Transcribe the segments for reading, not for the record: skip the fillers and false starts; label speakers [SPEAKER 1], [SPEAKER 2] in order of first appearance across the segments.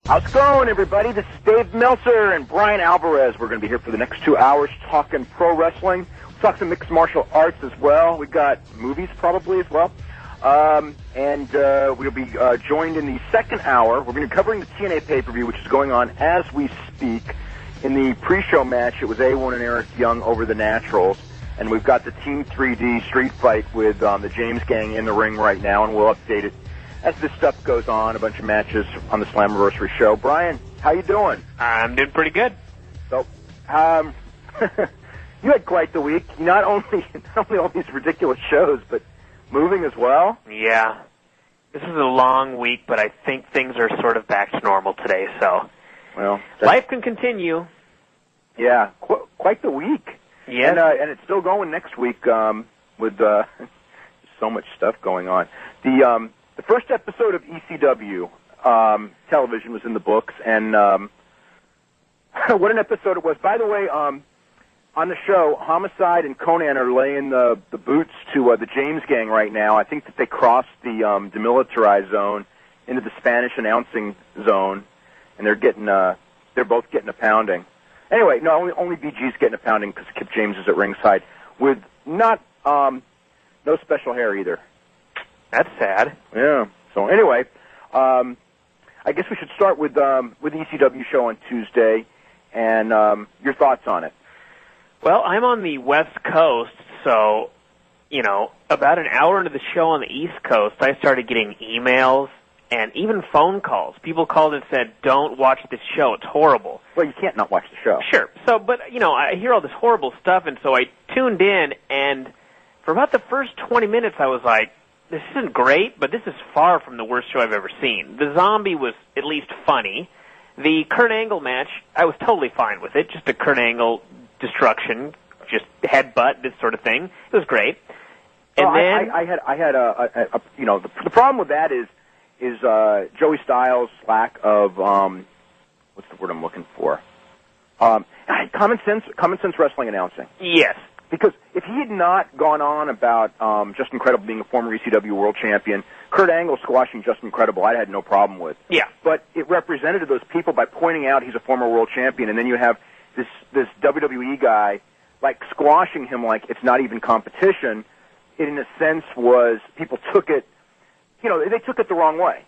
[SPEAKER 1] How's it going, everybody? This is Dave Meltzer and Brian Alvarez. We're going to be here for the next 2 hours talking pro wrestling. We'll talk some mixed martial arts as well. We've got movies probably as well. And we'll be joined in the second hour. We're going to be covering the TNA pay-per-view, which is going on as we speak. In the pre-show match, it was A1 and Eric Young over the Naturals. And we've got the Team 3D street fight with the James Gang in the ring right now, and we'll update it as this stuff goes on. A bunch of matches on the Slammiversary show. Brian, how you doing?
[SPEAKER 2] I'm doing pretty good.
[SPEAKER 1] So, you had quite the week. Not only all these ridiculous shows, but moving as well.
[SPEAKER 2] Yeah. This is a long week, but I think things are sort of back to normal today, so
[SPEAKER 1] well,
[SPEAKER 2] life can continue.
[SPEAKER 1] Yeah, quite the week.
[SPEAKER 2] Yeah.
[SPEAKER 1] And it's still going next week with so much stuff going on. The first episode of ECW television was in the books, and what an episode it was. By the way, on the show, Homicide and Conan are laying the boots to the James Gang right now. I think that they crossed the demilitarized zone into the Spanish announcing zone, and they're both getting a pounding. Anyway, no, only BG's getting a pounding because Kip James is at ringside with no special hair either.
[SPEAKER 2] That's sad.
[SPEAKER 1] Yeah. So anyway, I guess we should start with the ECW show on Tuesday, and your thoughts on it.
[SPEAKER 2] Well, I'm on the West Coast, so, about an hour into the show on the East Coast, I started getting emails and even phone calls. People called and said, don't watch this show, it's horrible.
[SPEAKER 1] Well, you can't not watch the show.
[SPEAKER 2] Sure. So, but, I hear all this horrible stuff, and so I tuned in, and for about the first 20 minutes, I was like, this isn't great, but this is far from the worst show I've ever seen. The Zombie was at least funny. The Kurt Angle match, I was totally fine with it. Just a Kurt Angle destruction, just headbutt, this sort of thing. It was great. And then
[SPEAKER 1] I had the problem with that is Joey Styles' lack of what's the word I'm looking for? Common sense wrestling announcing.
[SPEAKER 2] Yes.
[SPEAKER 1] Because if he had not gone on about Justin Credible being a former ECW world champion, Kurt Angle squashing Justin Credible, I had no problem with.
[SPEAKER 2] Yeah.
[SPEAKER 1] But it represented to those people by pointing out he's a former world champion, and then you have this WWE guy like squashing him like it's not even competition. It, in a sense, was people took it, they took it the wrong way.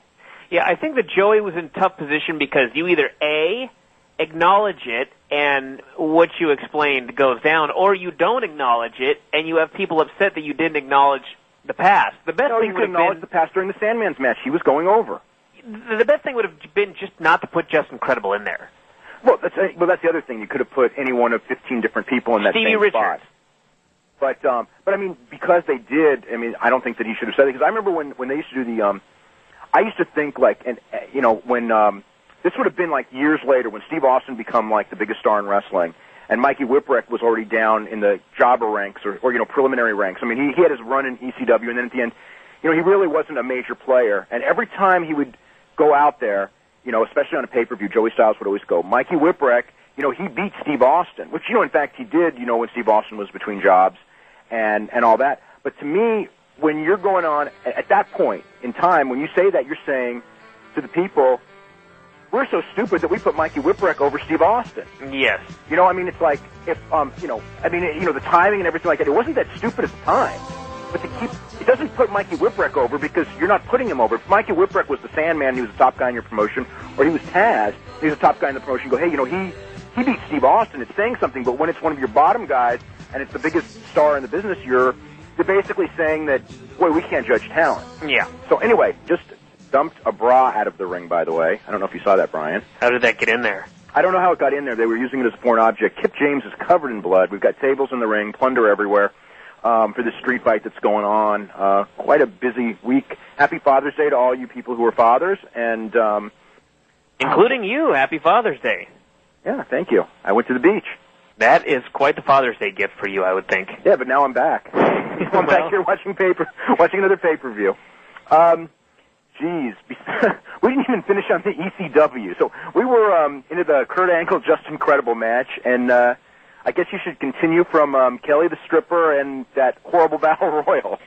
[SPEAKER 2] Yeah, I think that Joey was in a tough position because you either A, acknowledge it and what you explained goes down, or you don't acknowledge it and you have people upset that you didn't acknowledge the past. The best thing
[SPEAKER 1] you could acknowledge the past during the Sandman's match. He was going over.
[SPEAKER 2] The best thing would have been just not to put Justin Credible in there.
[SPEAKER 1] Well, that's the other thing. You could have put any one of 15 different people in that
[SPEAKER 2] Stevie
[SPEAKER 1] same
[SPEAKER 2] Richards.
[SPEAKER 1] spot. But I mean, because they did, I don't think that he should have said it. Because I remember when they used to do the, I used to think like, and when this would have been like years later when Steve Austin became like the biggest star in wrestling, and Mikey Whipwreck was already down in the jobber ranks or preliminary ranks. I mean, he had his run in ECW, and then at the end, he really wasn't a major player. And every time he would go out there, especially on a pay-per-view, Joey Styles would always go, Mikey Whipwreck, he beat Steve Austin, which, in fact, he did, when Steve Austin was between jobs and all that. But to me, when you're going on, at that point in time, when you say that, you're saying to the people, we're so stupid that we put Mikey Whipwreck over Steve Austin.
[SPEAKER 2] Yes.
[SPEAKER 1] It's like, if, the timing and everything like that, it wasn't that stupid at the time. But it doesn't put Mikey Whipwreck over because you're not putting him over. If Mikey Whipwreck was the Sandman, he was the top guy in your promotion, or he was Taz, he was the top guy in the promotion, go, hey, he beat Steve Austin, it's saying something, but when it's one of your bottom guys, and it's the biggest star in the business, you're basically saying that, boy, we can't judge talent.
[SPEAKER 2] Yeah.
[SPEAKER 1] So anyway, just dumped a bra out of the ring, by the way. I don't know if you saw that, Brian.
[SPEAKER 2] How did that get in there?
[SPEAKER 1] I don't know how it got in there. They were using it as a foreign object. Kip James is covered in blood. We've got tables in the ring, plunder everywhere for this street fight that's going on. Quite a busy week. Happy Father's Day to all you people who are fathers. And
[SPEAKER 2] including you. Happy Father's Day.
[SPEAKER 1] Yeah, thank you. I went to the beach.
[SPEAKER 2] That is quite the Father's Day gift for you, I would think.
[SPEAKER 1] Yeah, but now I'm back. I'm back here watching another pay-per-view. Geez, we didn't even finish on the ECW. So we were into the Kurt Angle Justin Credible match, and I guess you should continue from Kelly the Stripper and that horrible battle royal.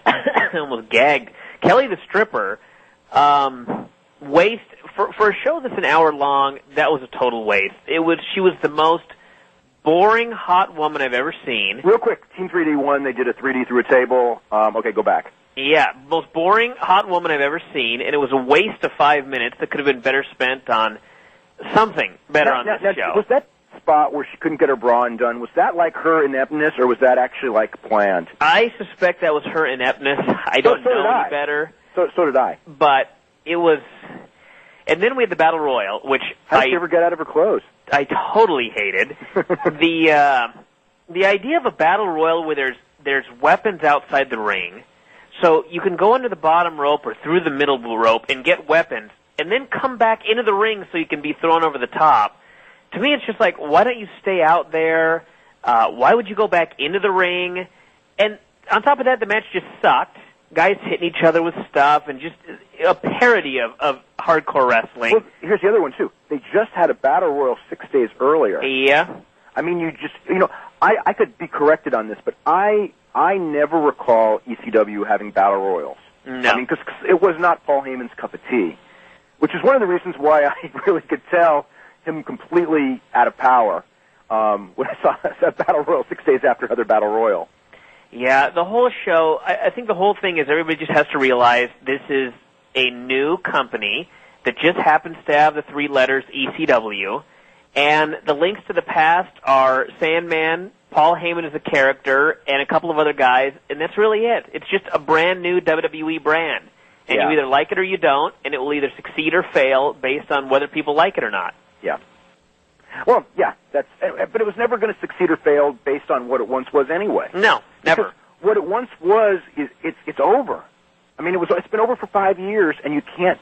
[SPEAKER 2] I almost gagged. Kelly the Stripper, waste for a show that's an hour long. That was a total waste. She was the most boring hot woman I've ever seen.
[SPEAKER 1] Real quick, Team 3D won. They did a 3D through a table. Okay, go back.
[SPEAKER 2] Yeah, most boring hot woman I've ever seen, and it was a waste of 5 minutes that could have been better spent on something better on this show.
[SPEAKER 1] Was that spot where she couldn't get her bra undone, was that like her ineptness, or was that actually like planned?
[SPEAKER 2] I suspect that was her ineptness. I don't know any better.
[SPEAKER 1] So did I.
[SPEAKER 2] But it was... And then we had the Battle Royal, which
[SPEAKER 1] How did she ever get out of her clothes?
[SPEAKER 2] I totally hated. The idea of a Battle Royal where there's weapons outside the ring, so you can go under the bottom rope or through the middle rope and get weapons, and then come back into the ring so you can be thrown over the top. To me, it's just like, why don't you stay out there? Why would you go back into the ring? And on top of that, the match just sucked. Guys hitting each other with stuff and just a parody of hardcore wrestling.
[SPEAKER 1] Well, here's the other one, too. They just had a Battle Royal 6 days earlier.
[SPEAKER 2] Yeah.
[SPEAKER 1] I mean, I could be corrected on this, but I never recall ECW having Battle Royals.
[SPEAKER 2] No.
[SPEAKER 1] I mean, because it was not Paul Heyman's cup of tea, which is one of the reasons why I really could tell him completely out of power when I saw that Battle Royal 6 days after another Battle Royal.
[SPEAKER 2] Yeah, the whole show, I think the whole thing is everybody just has to realize this is a new company that just happens to have the 3 letters ECW, and the links to the past are Sandman, Paul Heyman as a character, and a couple of other guys, and that's really it. It's just a brand new WWE brand, and you either like it or you don't, and it will either succeed or fail based on whether people like it or not.
[SPEAKER 1] Yeah. Well, yeah, but it was never going to succeed or fail based on what it once was anyway.
[SPEAKER 2] No, never.
[SPEAKER 1] Because what it once was is it's over. I mean, it's been over for 5 years, and you can't.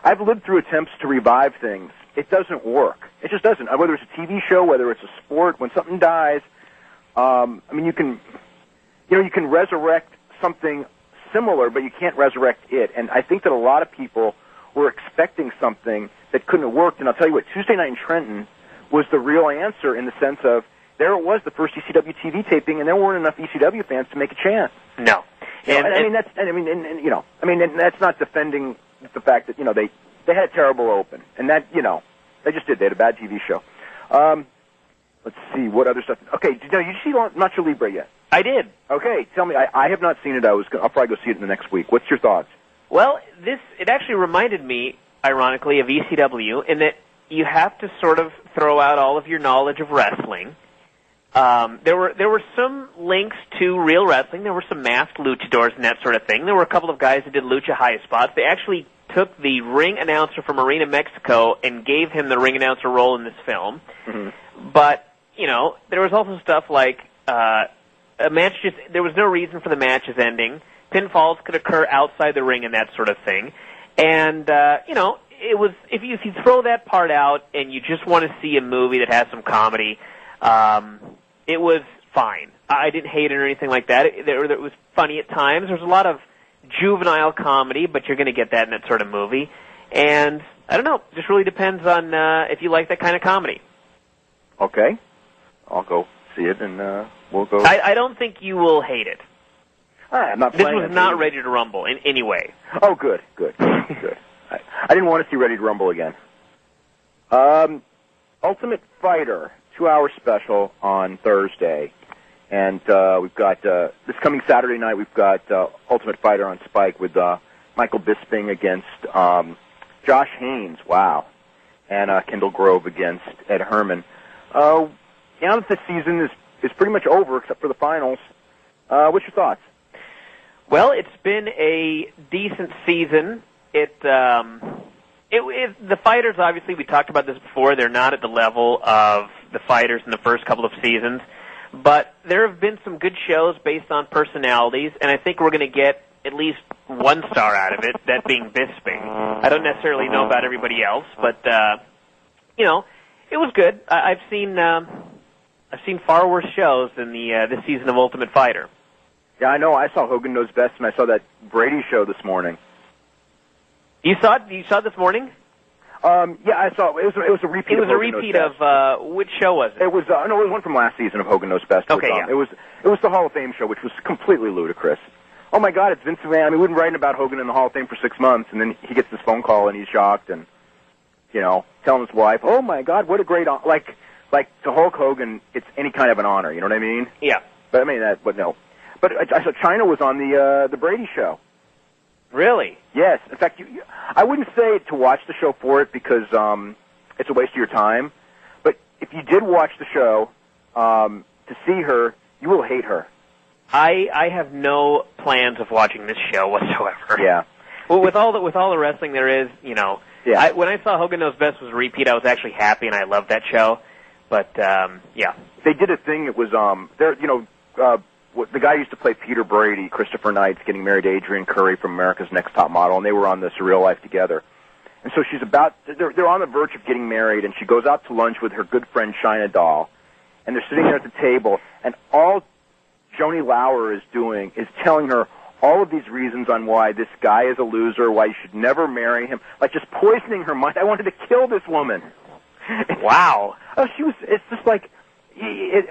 [SPEAKER 1] I've lived through attempts to revive things. It doesn't work. It just doesn't. Whether it's a TV show, whether it's a sport, when something dies, I mean, you can resurrect something similar, but you can't resurrect it. And I think that a lot of people were expecting something that couldn't have worked. And I'll tell you what, Tuesday Night in Trenton was the real answer in the sense of there it was, the first ECW TV taping, and there weren't enough ECW fans to make a chance.
[SPEAKER 2] No.
[SPEAKER 1] And that's not defending the fact that, they had a terrible open. And that, they just did. They had a bad TV show. Let's see, what other stuff? Okay, did you see Nacho Libre yet?
[SPEAKER 2] I did.
[SPEAKER 1] Okay, tell me. I have not seen it. I'll probably go see it in the next week. What's your thoughts?
[SPEAKER 2] Well, it actually reminded me, ironically, of ECW in that you have to sort of throw out all of your knowledge of wrestling. There were some links to real wrestling. There were some masked luchadors and that sort of thing. There were a couple of guys that did lucha high spots. They actually took the ring announcer from Arena Mexico and gave him the ring announcer role in this film. Mm-hmm. But, there was also stuff like a match there was no reason for the matches ending. Pinfalls could occur outside the ring and that sort of thing. And, it was, if you throw that part out and you just want to see a movie that has some comedy, it was fine. I didn't hate it or anything like that. It was funny at times. There was a lot of juvenile comedy, but you're going to get that in that sort of movie. And, I don't know, it just really depends on if you like that kind of comedy.
[SPEAKER 1] Okay. I'll go see it, and we'll go...
[SPEAKER 2] I don't think you will hate it.
[SPEAKER 1] I'm not
[SPEAKER 2] this was not Ready to Rumble in any way.
[SPEAKER 1] Oh, good. I didn't want to see Ready to Rumble again. Ultimate Fighter, 2-hour special on Thursday. And we've got, this coming Saturday night, we've got Ultimate Fighter on Spike with Michael Bisping against Josh Haynes, wow, and Kendall Grove against Ed Herman. Now that the season is pretty much over, except for the finals, what's your thoughts?
[SPEAKER 2] Well, it's been a decent season. The fighters, obviously, we talked about this before, they're not at the level of the fighters in the first couple of seasons. But there have been some good shows based on personalities, and I think we're going to get at least one star out of it, that being Bisping. I don't necessarily know about everybody else, but, it was good. I've seen far worse shows than this season of Ultimate Fighter.
[SPEAKER 1] Yeah, I know. I saw Hogan Knows Best, and I saw that Brady show this morning.
[SPEAKER 2] You saw it? You saw it this morning?
[SPEAKER 1] Yeah, I saw it. It was a repeat.
[SPEAKER 2] It was a repeat of which show was it?
[SPEAKER 1] It was it was one from last season of Hogan Knows Best.
[SPEAKER 2] Okay, yeah.
[SPEAKER 1] It was the Hall of Fame show, which was completely ludicrous. oh my God, it's Vince McMahon. I mean, we've been writing about Hogan in the Hall of Fame for 6 months, and then he gets this phone call and he's shocked and, telling his wife, oh my God, what a great honor. Like to Hulk Hogan, it's any kind of an honor. You know what I mean?
[SPEAKER 2] Yeah.
[SPEAKER 1] But I mean but no. But I saw China was on the Brady show.
[SPEAKER 2] Really?
[SPEAKER 1] Yes. In fact, I wouldn't say to watch the show for it because it's a waste of your time. But if you did watch the show to see her, you will hate her.
[SPEAKER 2] I have no plans of watching this show whatsoever.
[SPEAKER 1] Yeah.
[SPEAKER 2] Well, with all the wrestling there is,
[SPEAKER 1] Yeah.
[SPEAKER 2] When I saw Hogan Knows Best was a repeat, I was actually happy and I loved that show. But yeah.
[SPEAKER 1] They did a thing. It was the guy who used to play Peter Brady, Christopher Knight's getting married to Adrienne Curry from America's Next Top Model, and they were on the Surreal Life together. And so they're on the verge of getting married, and she goes out to lunch with her good friend China Doll, and they're sitting there at the table, and all Joni Lauer is doing is telling her all of these reasons on why this guy is a loser, why you should never marry him, like just poisoning her mind. I wanted to kill this woman.
[SPEAKER 2] Wow.
[SPEAKER 1] Oh, it's just like, you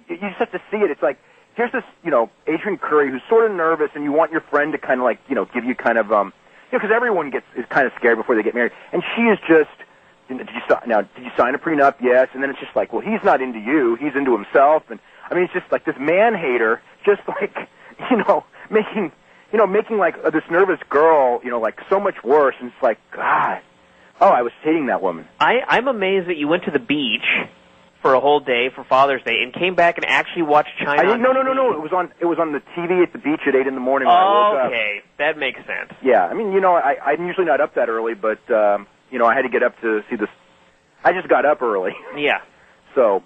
[SPEAKER 1] just have to see it. It's like, here's this, Adrienne Curry who's sort of nervous, and you want your friend to kind of like, give you kind of, because everyone is kind of scared before they get married, and she is just, did you sign a prenup? Yes. And then it's just like, well, he's not into you, he's into himself, and I mean, it's just like this man hater, just like, making like this nervous girl, like so much worse, and it's like, God, I was hating that woman.
[SPEAKER 2] I'm amazed that you went to the beach for a whole day for Father's Day and came back and actually watched China.
[SPEAKER 1] No. It was on the TV at the beach at 8 in the morning when I woke up.
[SPEAKER 2] Okay, that makes sense.
[SPEAKER 1] Yeah, I mean, I'm usually not up that early, but I had to get up to see this. I just got up early.
[SPEAKER 2] Yeah.
[SPEAKER 1] So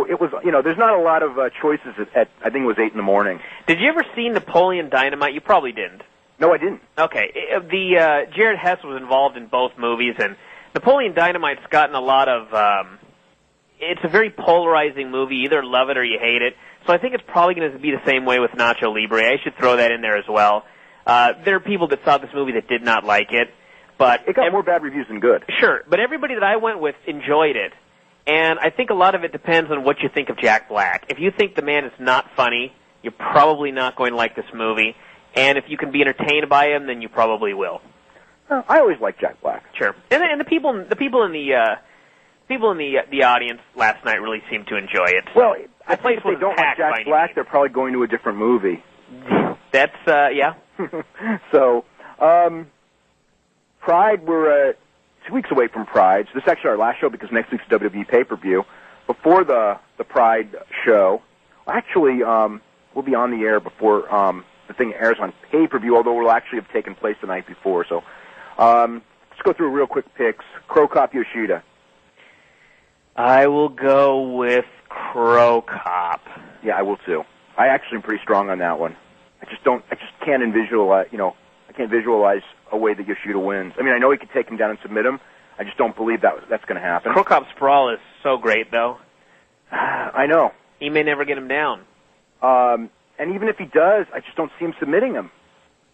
[SPEAKER 1] it was, there's not a lot of choices at I think it was 8 in the morning.
[SPEAKER 2] Did you ever see Napoleon Dynamite? You probably didn't.
[SPEAKER 1] No, I didn't.
[SPEAKER 2] Okay. Jared Hess was involved in both movies, and Napoleon Dynamite's gotten a lot of, it's a very polarizing movie. You either love it or you hate it. So I think it's probably going to be the same way with Nacho Libre. I should throw that in there as well. There are people that saw this movie that did not like it. But
[SPEAKER 1] it got more bad reviews than good.
[SPEAKER 2] Sure, but everybody that I went with enjoyed it. And I think a lot of it depends on what you think of Jack Black. If you think the man is not funny, you're probably not going to like this movie. And if you can be entertained by him, then you probably will.
[SPEAKER 1] I always like Jack Black.
[SPEAKER 2] Sure. And the people in the audience last night really seemed to enjoy it.
[SPEAKER 1] Well, I think if they don't like Jack Black, they're probably going to a different movie.
[SPEAKER 2] That's yeah.
[SPEAKER 1] So, Pride, we're 2 weeks away from Pride. So this is actually our last show because next week's WWE pay-per-view. Before the Pride show, actually, we'll be on the air before the thing airs on pay-per-view, although it will actually have taken place the night before. So let's go through real quick picks. Crow Cop Yoshida.
[SPEAKER 2] I will go with Crow Cop.
[SPEAKER 1] Yeah, I will too. I actually am pretty strong on that one. I just can't visualize, I can't visualize a way that Yoshida wins. I mean, I know he could take him down and submit him. I just don't believe that's going to happen.
[SPEAKER 2] Crow Cop Sprawl is so great, though.
[SPEAKER 1] I know.
[SPEAKER 2] He may never get him down.
[SPEAKER 1] And even if he does, I just don't see him submitting him.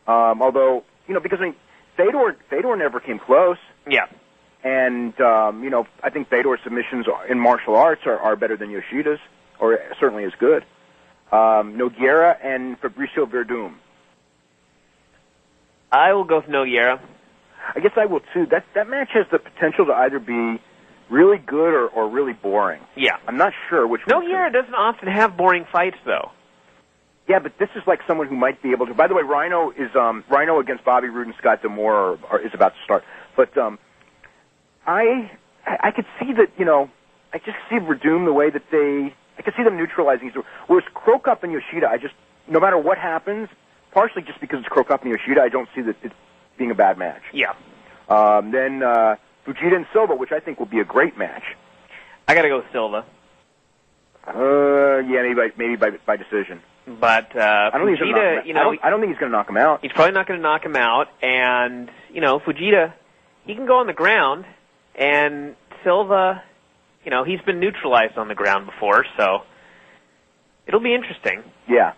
[SPEAKER 1] Although, because I mean, Fedor never came close.
[SPEAKER 2] Yeah.
[SPEAKER 1] And, I think Fedor's submissions in martial arts are better than Yoshida's, or certainly as good. Nogueira and Fabricio Verdum.
[SPEAKER 2] I will go with Nogueira.
[SPEAKER 1] I guess I will, too. That match has the potential to either be really good or really boring.
[SPEAKER 2] Yeah.
[SPEAKER 1] I'm not sure which one.
[SPEAKER 2] Nogueira doesn't often have boring fights, though.
[SPEAKER 1] Yeah, but this is like someone who might be able to. By the way, Rhino against Bobby Roode and Scott D'Amore is about to start. But I could see that, I just see Verdum the way that I could see them neutralizing each other. Whereas Crow Cop and Yoshida, no matter what happens, partially just because it's Crow Cop and Yoshida, I don't see that it's being a bad match.
[SPEAKER 2] Yeah.
[SPEAKER 1] Then Fujita and Silva, which I think will be a great match.
[SPEAKER 2] I got to go with Silva.
[SPEAKER 1] Yeah, maybe by decision.
[SPEAKER 2] But Fujita,
[SPEAKER 1] I don't think he's going to knock him out.
[SPEAKER 2] He's probably not going to knock him out, and Fujita, he can go on the ground, and Silva, he's been neutralized on the ground before, so it'll be interesting.
[SPEAKER 1] Yeah.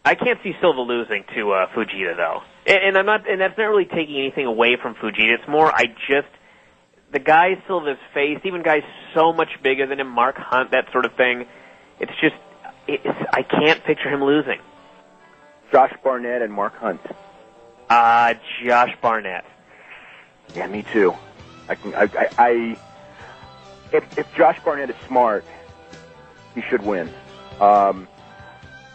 [SPEAKER 2] I can't see Silva losing to Fujita though, and that's not really taking anything away from Fujita. It's more the guy Silva's faced, even guys so much bigger than him, Mark Hunt, that sort of thing. It's just. I can't picture him losing.
[SPEAKER 1] Josh Barnett and Mark Hunt.
[SPEAKER 2] Josh Barnett.
[SPEAKER 1] Yeah, me too. If Josh Barnett is smart, he should win. A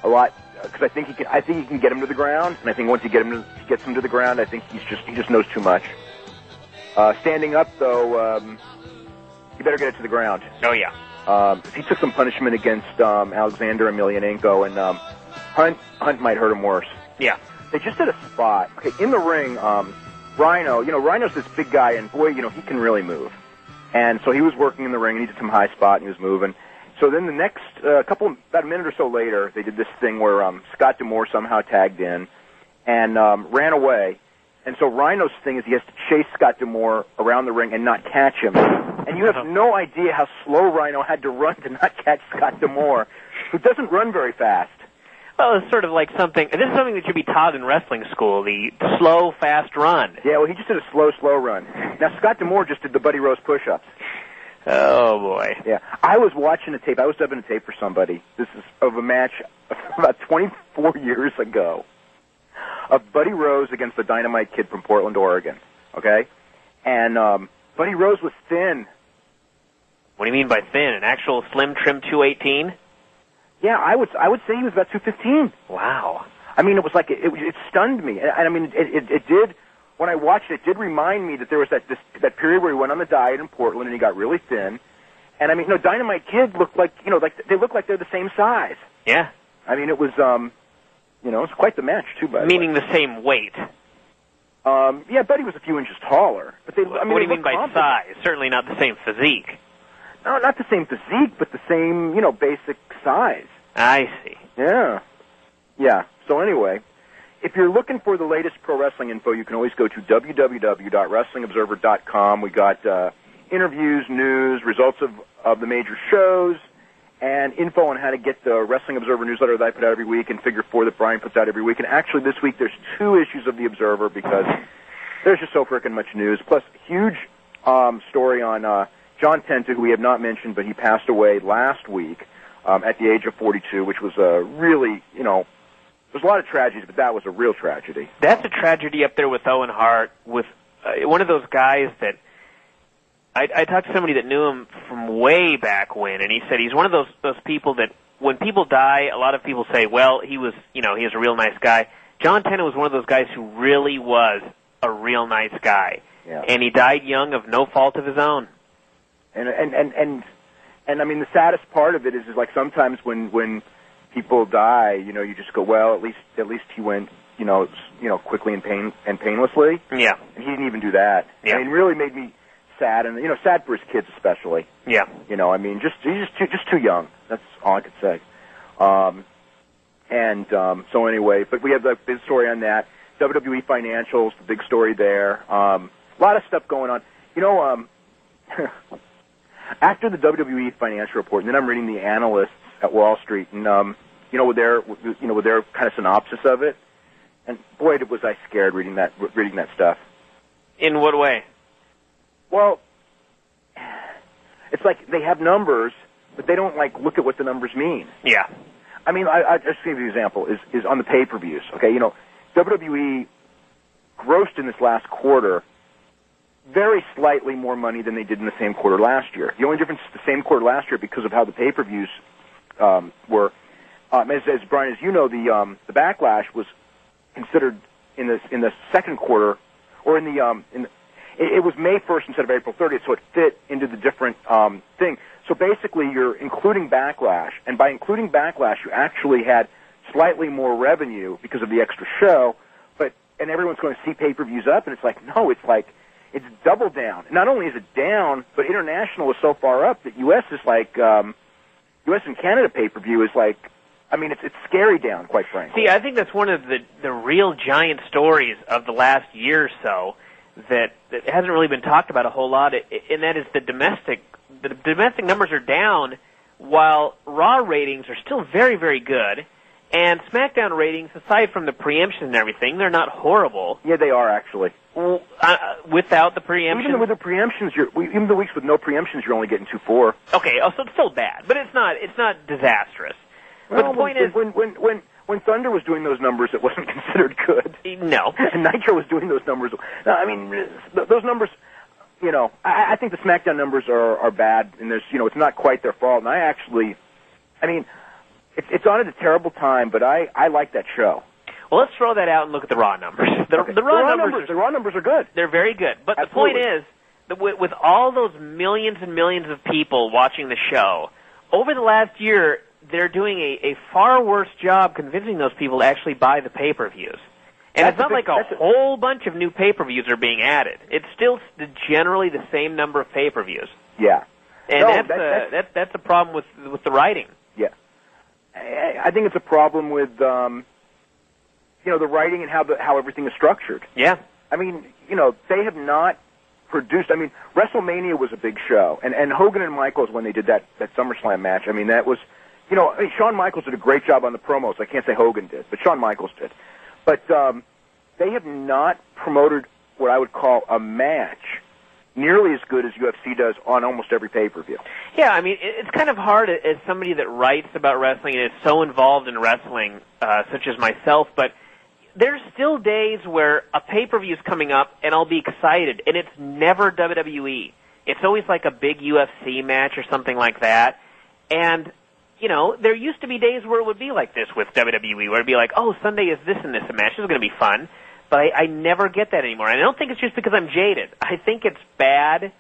[SPEAKER 1] lot, because I think he can get him to the ground, and I think once he gets him to the ground, I think he just knows too much. Standing up though, he better get it to the ground.
[SPEAKER 2] Oh yeah.
[SPEAKER 1] He took some punishment against Alexander Emelianenko, and Hunt might hurt him worse.
[SPEAKER 2] Yeah.
[SPEAKER 1] They just did a spot. Okay, in the ring, Rhino, Rhino's this big guy, and boy, he can really move. And so he was working in the ring, and he did some high spot, and he was moving. So then the next about a minute or so later, they did this thing where Scott D'Amore somehow tagged in and ran away. And so Rhino's thing is he has to chase Scott D'Amore around the ring and not catch him. And you have no idea how slow Rhino had to run to not catch Scott D'Amore, who doesn't run very fast.
[SPEAKER 2] Well, it's sort of like something that should be taught in wrestling school, the slow, fast run.
[SPEAKER 1] Yeah, well, he just did a slow run. Now, Scott D'Amore just did the Buddy Rose push-ups.
[SPEAKER 2] Oh, boy.
[SPEAKER 1] Yeah, I was watching a tape. I was dubbing a tape for somebody. This is of a match about 24 years ago of Buddy Rose against the Dynamite Kid from Portland, Oregon, okay? And Buddy Rose was thin.
[SPEAKER 2] What do you mean by thin? An actual slim, trim 218?
[SPEAKER 1] Yeah, I would say he was about 215.
[SPEAKER 2] Wow.
[SPEAKER 1] I mean, it was like it stunned me, and I mean, it did. When I watched it, it did remind me that there was that period where he went on the diet in Portland and he got really thin. And I mean, Dynamite Kid looked like they look like they're the same size.
[SPEAKER 2] Yeah.
[SPEAKER 1] I mean, it was it's quite the match too.
[SPEAKER 2] Meaning the same weight.
[SPEAKER 1] Yeah, Buddy was a few inches taller, but they. I mean,
[SPEAKER 2] what do you mean by size? Certainly not the same physique.
[SPEAKER 1] No, not the same physique, but the same, basic size.
[SPEAKER 2] I see.
[SPEAKER 1] Yeah. Yeah. So anyway, if you're looking for the latest pro wrestling info, you can always go to www.wrestlingobserver.com. We got interviews, news, results of the major shows, and info on how to get the Wrestling Observer newsletter that I put out every week and Figure 4 that Brian puts out every week. And actually this week there's 2 issues of the Observer because there's just so frickin' much news. Plus, huge story on John Tenta, who we have not mentioned, but he passed away last week at the age of 42, which was really, there's a lot of tragedies, but that was a real tragedy.
[SPEAKER 2] That's a tragedy up there with Owen Hart, with one of those guys that I talked to somebody that knew him from way back when, and he said he's one of those people that when people die, a lot of people say, well, he was a real nice guy. John Tenta was one of those guys who really was a real nice guy, and he died young of no fault of his own.
[SPEAKER 1] And I mean, the saddest part of it is like sometimes when people die, you just go, well, at least he went, quickly and painlessly.
[SPEAKER 2] Yeah.
[SPEAKER 1] And he didn't even do that.
[SPEAKER 2] Yeah.
[SPEAKER 1] I mean, it really made me sad, and sad for his kids especially.
[SPEAKER 2] Yeah.
[SPEAKER 1] I mean, he's just too young. That's all I could say. So anyway, but we have the big story on that. WWE financials, the big story there. A lot of stuff going on. After the WWE financial report, and then I'm reading the analysts at Wall Street, and with their kind of synopsis of it, and boy, was I scared reading that stuff.
[SPEAKER 2] In what way?
[SPEAKER 1] Well, it's like they have numbers, but they don't look at what the numbers mean.
[SPEAKER 2] Yeah.
[SPEAKER 1] I mean, I just give you an example is on the pay-per-views. Okay, WWE grossed in this last quarter very slightly more money than they did in the same quarter last year. The only difference is the same quarter last year because of how the pay-per-views were. As Brian, as you know, the Backlash was considered in the second quarter, or it was May 1st instead of April 30th, so it fit into the different thing. So basically, you're including Backlash, and by including Backlash, you actually had slightly more revenue because of the extra show. And everyone's going to see pay-per-views up, and it's like, no, it's it's double down. Not only is it down, but international is so far up that U.S. is U.S. and Canada pay-per-view is it's scary down, quite frankly.
[SPEAKER 2] See, I think that's one of the real giant stories of the last year or so that hasn't really been talked about a whole lot, and that is the domestic numbers are down while Raw ratings are still very, very good. And SmackDown ratings, aside from the preemption and everything, they're not horrible.
[SPEAKER 1] Yeah, they are actually.
[SPEAKER 2] Without the preemption,
[SPEAKER 1] even with the preemptions, even the weeks with no preemptions, you're only getting 2-4.
[SPEAKER 2] Okay, so it's still bad, but it's not disastrous. But the point is,
[SPEAKER 1] when Thunder was doing those numbers, it wasn't considered good.
[SPEAKER 2] No.
[SPEAKER 1] And Nitro was doing those numbers. No, I mean, those numbers, I think the SmackDown numbers are bad, and there's, it's not quite their fault. And it's on at a terrible time, but I like that show.
[SPEAKER 2] Well, let's throw that out and look at the Raw numbers. The Raw
[SPEAKER 1] numbers are good.
[SPEAKER 2] They're very good. But
[SPEAKER 1] Absolutely.
[SPEAKER 2] The point is, that with all those millions and millions of people watching the show, over the last year, they're doing a far worse job convincing those people to actually buy the pay-per-views. And it's not like a whole bunch of new pay-per-views are being added. It's still generally the same number of pay-per-views.
[SPEAKER 1] Yeah.
[SPEAKER 2] And that's a problem with the writing.
[SPEAKER 1] Yeah. I think it's a problem with the writing and how everything is structured.
[SPEAKER 2] Yeah.
[SPEAKER 1] I mean, they have not produced. I mean, WrestleMania was a big show, and Hogan and Michaels, when they did that SummerSlam match, I mean, that was, Shawn Michaels did a great job on the promos. I can't say Hogan did, but Shawn Michaels did. But they have not promoted what I would call a match nearly as good as UFC does on almost every pay-per-view.
[SPEAKER 2] Yeah, I mean, it's kind of hard as somebody that writes about wrestling and is so involved in wrestling, such as myself, but there's still days where a pay-per-view is coming up and I'll be excited, and it's never WWE. It's always like a big UFC match or something like that. And, there used to be days where it would be like this with WWE, where it'd be like, oh, Sunday is this and this a match. This is going to be fun. But I never get that anymore. And I don't think it's just because I'm jaded. I think it's bad.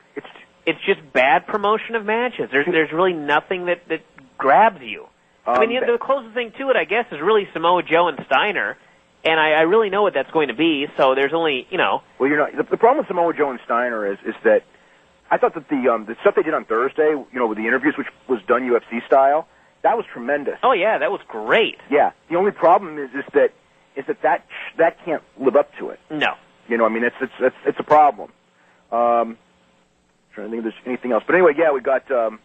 [SPEAKER 2] It's just bad promotion of matches. There's really nothing that grabs you. I mean, the closest thing to it, I guess, is really Samoa Joe and Steiner. And I really know what that's going to be, so there's only, Well,
[SPEAKER 1] the problem with Samoa Joe and Steiner is that I thought that the stuff they did on Thursday, with the interviews, which was done UFC style, that was tremendous.
[SPEAKER 2] Oh, yeah, that was great.
[SPEAKER 1] Yeah. The only problem is that can't live up to it.
[SPEAKER 2] No.
[SPEAKER 1] I mean, it's a problem. Trying to think if there's anything else. But anyway, yeah, we got the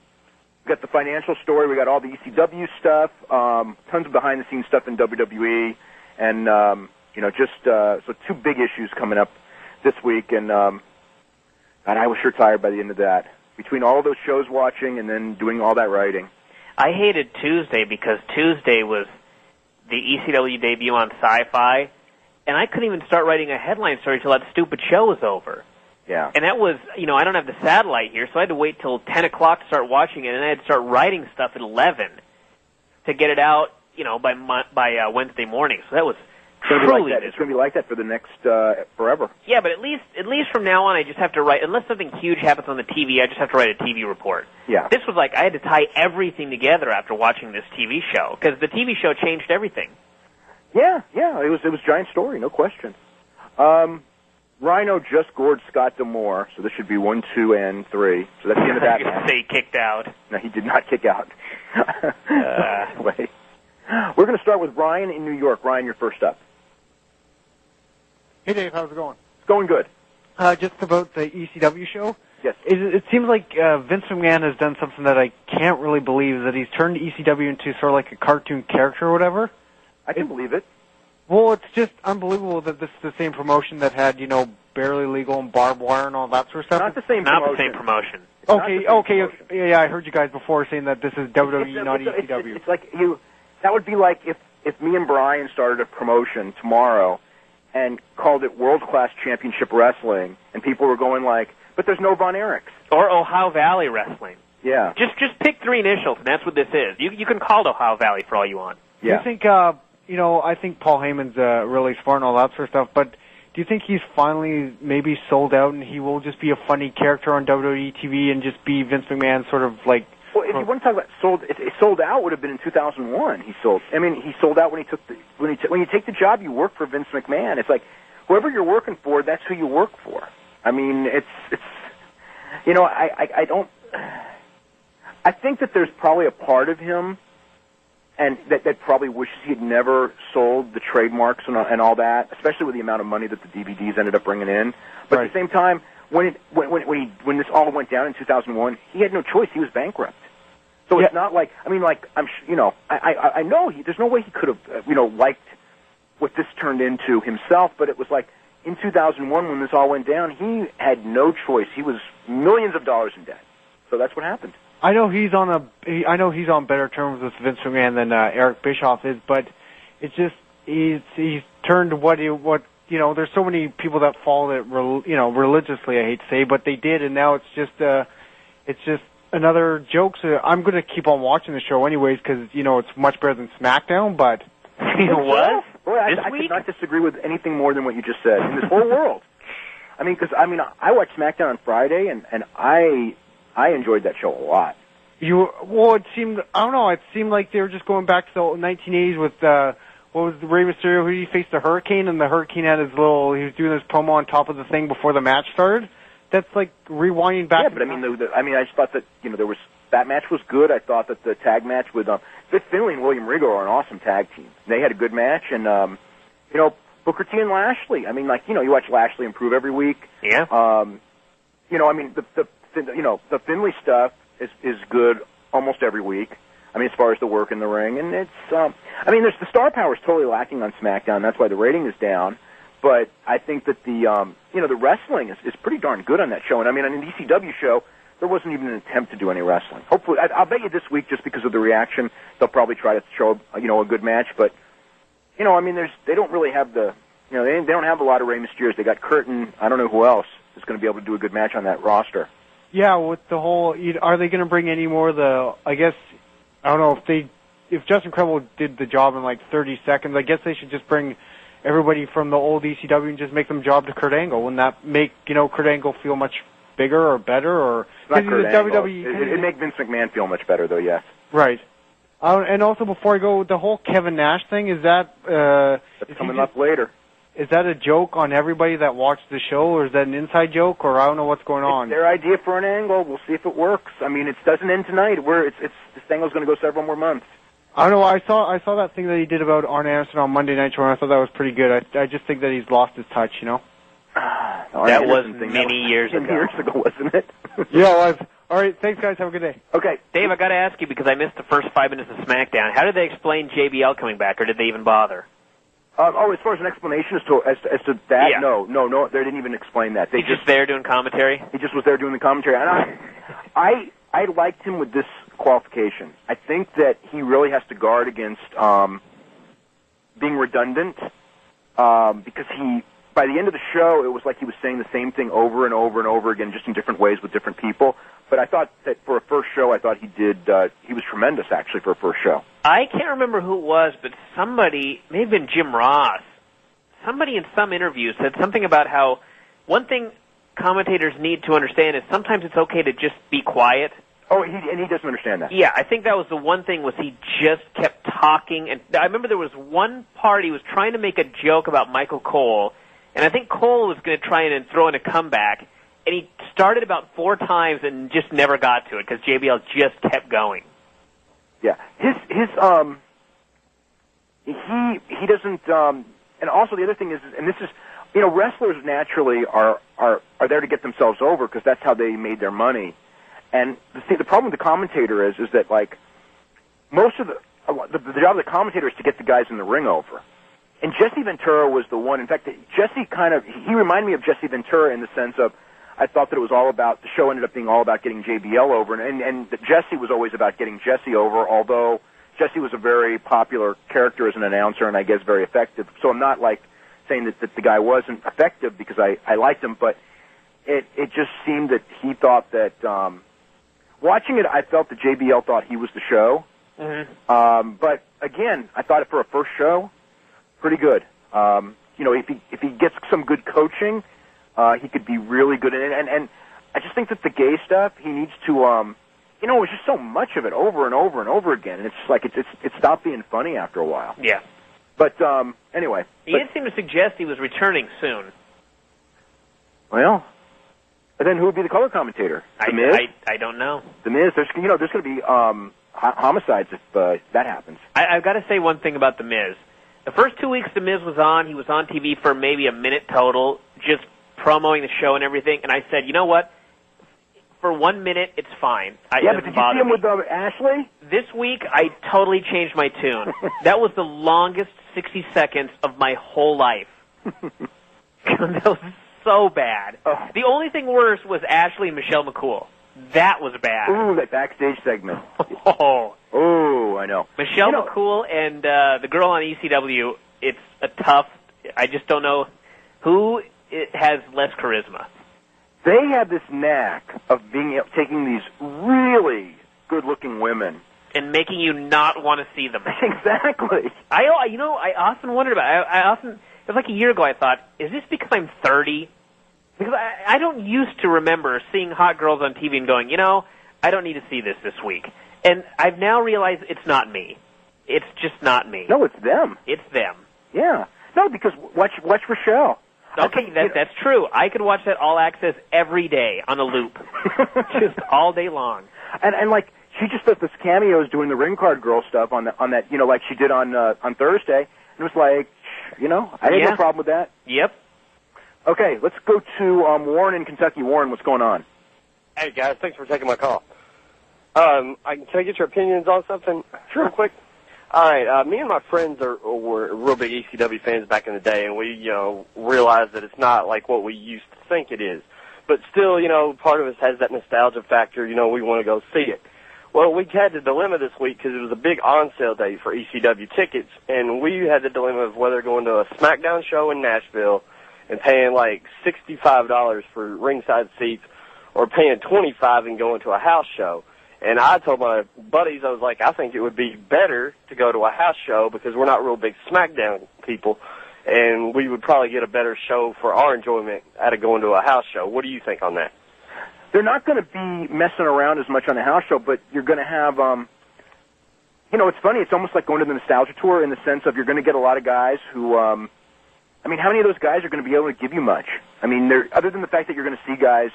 [SPEAKER 1] financial story, we got all the ECW stuff, tons of behind-the-scenes stuff in WWE. And, so two big issues coming up this week, and I was sure tired by the end of that. Between all of those shows watching and then doing all that writing.
[SPEAKER 2] I hated Tuesday because Tuesday was the ECW debut on Sci-Fi, and I couldn't even start writing a headline story until that stupid show was over.
[SPEAKER 1] Yeah.
[SPEAKER 2] And that was, I don't have the satellite here, so I had to wait till 10 o'clock to start watching it, and I had to start writing stuff at 11 to get it out, by Wednesday morning. So that was truly
[SPEAKER 1] it's going to be like that for the next forever.
[SPEAKER 2] Yeah, but at least from now on, I just have to write. Unless something huge happens on the TV, I just have to write a TV report.
[SPEAKER 1] Yeah.
[SPEAKER 2] This was like I had to tie everything together after watching this TV show because the TV show changed everything.
[SPEAKER 1] Yeah, it was a giant story, no question. Rhino just gored Scott D'Amore, so this should be 1, 2, and 3. So that's the end of that.
[SPEAKER 2] I say he kicked out.
[SPEAKER 1] No, he did not kick out. Anyway. We're going to start with Ryan in New York. Ryan, you're first up.
[SPEAKER 3] Hey, Dave. How's it going?
[SPEAKER 1] It's going good.
[SPEAKER 3] Just about the ECW show.
[SPEAKER 1] Yes.
[SPEAKER 3] It seems like Vince McMahon has done something that I can't really believe, that he's turned ECW into sort of like a cartoon character or whatever.
[SPEAKER 1] I can believe it.
[SPEAKER 3] Well, it's just unbelievable that this is the same promotion that had, Barely Legal and Barbed Wire and all that sort of stuff.
[SPEAKER 1] Not the same
[SPEAKER 2] promotion.
[SPEAKER 3] Okay. Yeah, I heard you guys before saying that this is WWE, not ECW.
[SPEAKER 1] It's like that would be like if me and Brian started a promotion tomorrow and called it World Class Championship Wrestling, and people were going like, but there's no Von Erichs.
[SPEAKER 2] Or Ohio Valley Wrestling.
[SPEAKER 1] Yeah.
[SPEAKER 2] Just pick 3 initials, and that's what this is. You can call it Ohio Valley for all you want.
[SPEAKER 1] Yeah.
[SPEAKER 3] You think, I think Paul Heyman's really smart and all that sort of stuff, but do you think he's finally maybe sold out and he will just be a funny character on WWE TV and just be Vince McMahon sort of like...
[SPEAKER 1] Well, if you want to talk about sold out would have been in 2001. He sold out when you take the job, you work for Vince McMahon. It's like whoever you're working for, that's who you work for. I mean, I think that there's probably a part of him and that probably wishes he had never sold the trademarks and all that, especially with the amount of money that the DVDs ended up bringing in. But At the same time, when this all went down in 2001, he had no choice. He was bankrupt. So It's not like I know there's no way he could have liked what this turned into himself. But it was like in 2001 when this all went down, he had no choice. He was millions of dollars in debt. So that's what happened.
[SPEAKER 3] I know he's on better terms with Vince McMahon than Eric Bischoff is, but it's just he's turned what there's so many people that follow it religiously, I hate to say, but they did, and now it's just another joke. So I'm going to keep on watching the show anyways because it's much better than SmackDown. But
[SPEAKER 2] what?
[SPEAKER 1] Boy, I could not disagree with anything more than what you just said in this whole world. I mean, because I watched SmackDown on Friday, and I enjoyed that show a lot.
[SPEAKER 3] It seemed, I don't know, it seemed like they were just going back to the 1980s with, what was the Rey Mysterio, who he faced the Hurricane, and the Hurricane had he was doing his promo on top of the thing before the match started. That's like rewinding back.
[SPEAKER 1] Yeah, but I just thought that, that match was good. I thought that the tag match with, Vic Finlay and William Regal are an awesome tag team. They had a good match, and, Booker T and Lashley. I mean, you watch Lashley improve every week.
[SPEAKER 2] Yeah.
[SPEAKER 1] The Finlay stuff is good almost every week. I mean, as far as the work in the ring, and it's, there's the star power is totally lacking on SmackDown. That's why the rating is down. But I think that the wrestling is pretty darn good on that show. And on an ECW show, there wasn't even an attempt to do any wrestling. Hopefully, I'll bet you this week, just because of the reaction, they'll probably try to show a good match. But they don't really have they don't have a lot of Rey Mysterios. They got Kurt and I don't know who else is going to be able to do a good match on that roster.
[SPEAKER 3] Yeah, with the whole, are they going to bring any more I don't know if Justin Credible did the job in like 30 seconds, I guess they should just bring everybody from the old ECW and just make them job to Kurt Angle. Wouldn't that make, Kurt Angle feel much bigger or better? Or
[SPEAKER 1] not Kurt Angle. It'd make Vince McMahon feel much better, though, yes.
[SPEAKER 3] Right. And also, before I go, the whole Kevin Nash thing, is that...
[SPEAKER 1] That's coming up later.
[SPEAKER 3] Is that a joke on everybody that watched the show, or is that an inside joke, or I don't know what's going on?
[SPEAKER 1] It's their idea for an angle. We'll see if it works. I mean, it doesn't end tonight. This angle's going to go several more months.
[SPEAKER 3] I don't know. I saw that thing that he did about Arn Anderson on Monday Night Show, and I thought that was pretty good. I just think that he's lost his touch,
[SPEAKER 2] That was many years ago.
[SPEAKER 1] 10 years ago, wasn't it?
[SPEAKER 3] Yeah, it was. All right, thanks, guys. Have a good day.
[SPEAKER 1] Okay.
[SPEAKER 2] Dave, I got to ask you, because I missed the first 5 minutes of SmackDown, how did they explain JBL coming back, or did they even bother?
[SPEAKER 1] As far as an explanation as to that,
[SPEAKER 2] yeah.
[SPEAKER 1] No, they didn't even explain that.
[SPEAKER 2] He's just there doing commentary?
[SPEAKER 1] He just was there doing the commentary. And I liked him with this qualification. I think that he really has to guard against being redundant because by the end of the show, it was like he was saying the same thing over and over and over again, just in different ways with different people. But I thought that for a first show, he was tremendous, actually, for a first show.
[SPEAKER 2] I can't remember who it was, but somebody, may have been Jim Ross, somebody in some interview said something about how one thing commentators need to understand is sometimes it's okay to just be quiet.
[SPEAKER 1] Oh, he doesn't understand that.
[SPEAKER 2] Yeah, I think that was the one thing, was he just kept talking. And I remember there was one part he was trying to make a joke about Michael Cole, and I think Cole was going to try and throw in a comeback, and he started about 4 times and just never got to it because JBL just kept going.
[SPEAKER 1] Yeah, he doesn't. And also the other thing is, and this is, wrestlers naturally are there to get themselves over because that's how they made their money. And the problem with the commentator is that like most of the job of the commentator is to get the guys in the ring over. And Jesse Ventura was the one. In fact, Jesse he reminded me of Jesse Ventura in the sense of, I thought that it was all about, the show ended up being all about getting JBL over, and that Jesse was always about getting Jesse over, although Jesse was a very popular character as an announcer and I guess very effective. So I'm not like saying that the guy wasn't effective because I liked him, but it just seemed that he thought that, watching it, I felt that JBL thought he was the show. Mm-hmm. But again, I thought it for a first show, pretty good. If he gets some good coaching, he could be really good in it. And I just think that the gay stuff, he needs to, it's just so much of it over and over and over again. And it's just like, it stopped being funny after a while.
[SPEAKER 2] Yeah.
[SPEAKER 1] But, anyway.
[SPEAKER 2] He did seem to suggest he was returning soon.
[SPEAKER 1] Well, and then who would be the color commentator? The Miz?
[SPEAKER 2] I don't know.
[SPEAKER 1] The Miz, there's going to be, homicides if that happens.
[SPEAKER 2] I've got to say one thing about The Miz. The first 2 weeks The Miz was on, he was on TV for maybe a minute total, just promoting the show and everything, and I said, you know what? For 1 minute, it's fine.
[SPEAKER 1] But did you see him with Ashley?
[SPEAKER 2] This week, I totally changed my tune. That was the longest 60 seconds of my whole life. That was so bad. Oh. The only thing worse was Ashley and Michelle McCool. That was bad.
[SPEAKER 1] Ooh, that backstage segment.
[SPEAKER 2] Oh.
[SPEAKER 1] Ooh, I know.
[SPEAKER 2] Michelle McCool and the girl on ECW, it's a tough, I just don't know who has less charisma.
[SPEAKER 1] They have this knack of taking these really good-looking women
[SPEAKER 2] and making you not want to see them.
[SPEAKER 1] Exactly.
[SPEAKER 2] I often wondered about it. I often, it was like a year ago, I thought, is this because I'm 30? Because I don't used to remember seeing hot girls on TV and going, I don't need to see this week. And I've now realized it's not me. It's just not me.
[SPEAKER 1] No, it's them.
[SPEAKER 2] It's them.
[SPEAKER 1] Yeah. No, because watch Rochelle.
[SPEAKER 2] Okay, that's true. I could watch that All Access every day on a loop, just all day long.
[SPEAKER 1] And like she just does this cameos doing the ring card girl stuff on that like she did on Thursday. And it was like, I had no problem with that.
[SPEAKER 2] Yep.
[SPEAKER 1] Okay, let's go to Warren in Kentucky. Warren, what's going on?
[SPEAKER 4] Hey guys, thanks for taking my call. Can I get your opinions on something?
[SPEAKER 1] Sure.
[SPEAKER 4] Real quick. All right, me and my friends were real big ECW fans back in the day, and we, realized that it's not like what we used to think it is. But still, part of us has that nostalgia factor, we want to go see it. Well, we had the dilemma this week because it was a big on-sale day for ECW tickets, and we had the dilemma of whether going to a SmackDown show in Nashville and paying like $65 for ringside seats or paying $25 and going to a house show. And I told my buddies, I was like, I think it would be better to go to a house show because we're not real big SmackDown people, and we would probably get a better show for our enjoyment out of going to a house show. What do you think on that?
[SPEAKER 1] They're not going to be messing around as much on a house show, but you're going to have, it's funny. It's almost like going to the Nostalgia Tour in the sense of you're going to get a lot of guys who, how many of those guys are going to be able to give you much? I mean, other than the fact that you're going to see guys,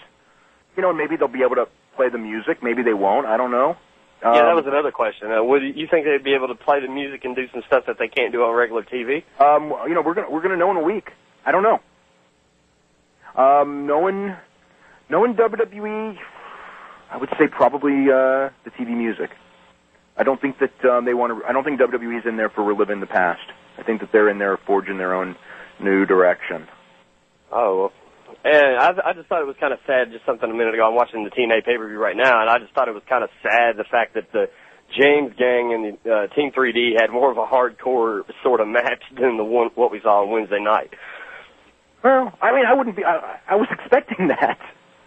[SPEAKER 1] maybe they'll be able to play the music. Maybe they won't. I don't know.
[SPEAKER 4] Yeah, that was another question. Would you think they'd be able to play the music and do some stuff that they can't do on regular TV?
[SPEAKER 1] We're gonna know in a week. I don't know. Knowing WWE, I would say probably the TV music. I don't think that they want to. I don't think WWE's in there for reliving the past. I think that they're in there forging their own new direction.
[SPEAKER 4] Oh, well. And I just thought it was kind of sad, just something a minute ago. I'm watching the TNA pay-per-view right now, and I just thought it was kind of sad, the fact that the James Gang and the Team 3D had more of a hardcore sort of match than what we saw on Wednesday night.
[SPEAKER 1] Well, I mean, I was expecting that.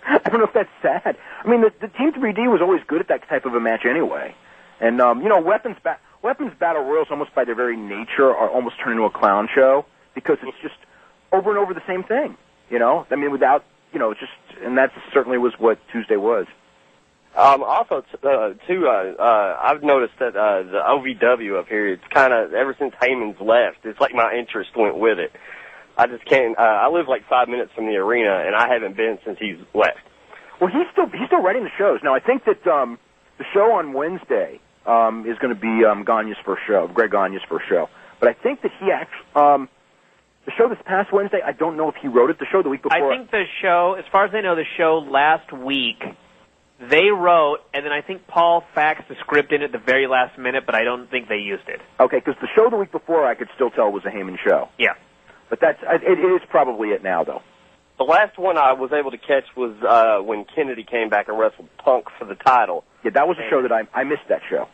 [SPEAKER 1] I don't know if that's sad. I mean, the Team 3D was always good at that type of a match anyway. And, Weapons Battle Royals, almost by their very nature, are almost turned into a clown show because it's just over and over the same thing. I mean, without, and that certainly was what Tuesday was.
[SPEAKER 4] Also, too, I've noticed that the OVW up here, it's kind of, ever since Heyman's left, it's like my interest went with it. I just can't, I live like 5 minutes from the arena, and I haven't been since he's left.
[SPEAKER 1] Well, he's still writing the shows. Now, I think that the show on Wednesday is going to be Gagne's first show, Greg Gagne's first show. But I think that he actually... the show this past Wednesday, I don't know if he wrote it. The show the week before...
[SPEAKER 2] I think the show, as far as I know, the show last week, they wrote, and then I think Paul faxed the script in at the very last minute, but I don't think they used it.
[SPEAKER 1] Okay, because the show the week before I could still tell was a Heyman show.
[SPEAKER 2] Yeah.
[SPEAKER 1] But it is probably it now, though.
[SPEAKER 4] The last one I was able to catch was when Kennedy came back and wrestled Punk for the title.
[SPEAKER 1] Yeah, that was a show that I missed that show.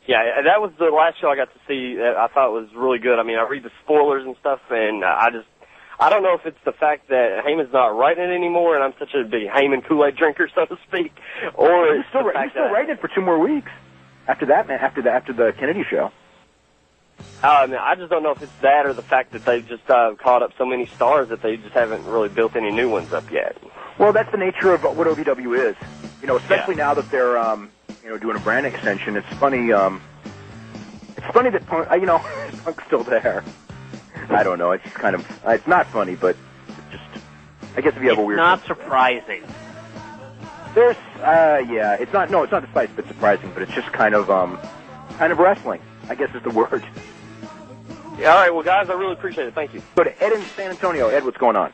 [SPEAKER 4] Yeah, that was the last show I got to see. I thought it was really good. I mean, I read the spoilers and stuff, and I don't know if it's the fact that Heyman's not writing it anymore, and I'm such a big Heyman Kool-Aid drinker, so to speak, or
[SPEAKER 1] he's still writing it for 2 more weeks after that, after the Kennedy show.
[SPEAKER 4] I just don't know if it's that or the fact that they've just caught up so many stars that they just haven't really built any new ones up yet.
[SPEAKER 1] Well, that's the nature of what OVW is. Especially now that they're doing a brand extension. It's funny. It's funny that Punk's still there. I don't know. It's just kind of. It's not funny, but it's just. I guess if you have a weird.
[SPEAKER 2] It's not surprising.
[SPEAKER 1] There's. Yeah. It's not. No, it's not the bit surprising, but it's just kind of wrestling, I guess is the word.
[SPEAKER 4] Yeah, all right, well, guys, I really appreciate it. Thank you.
[SPEAKER 1] Go to Ed in San Antonio. Ed, what's going on?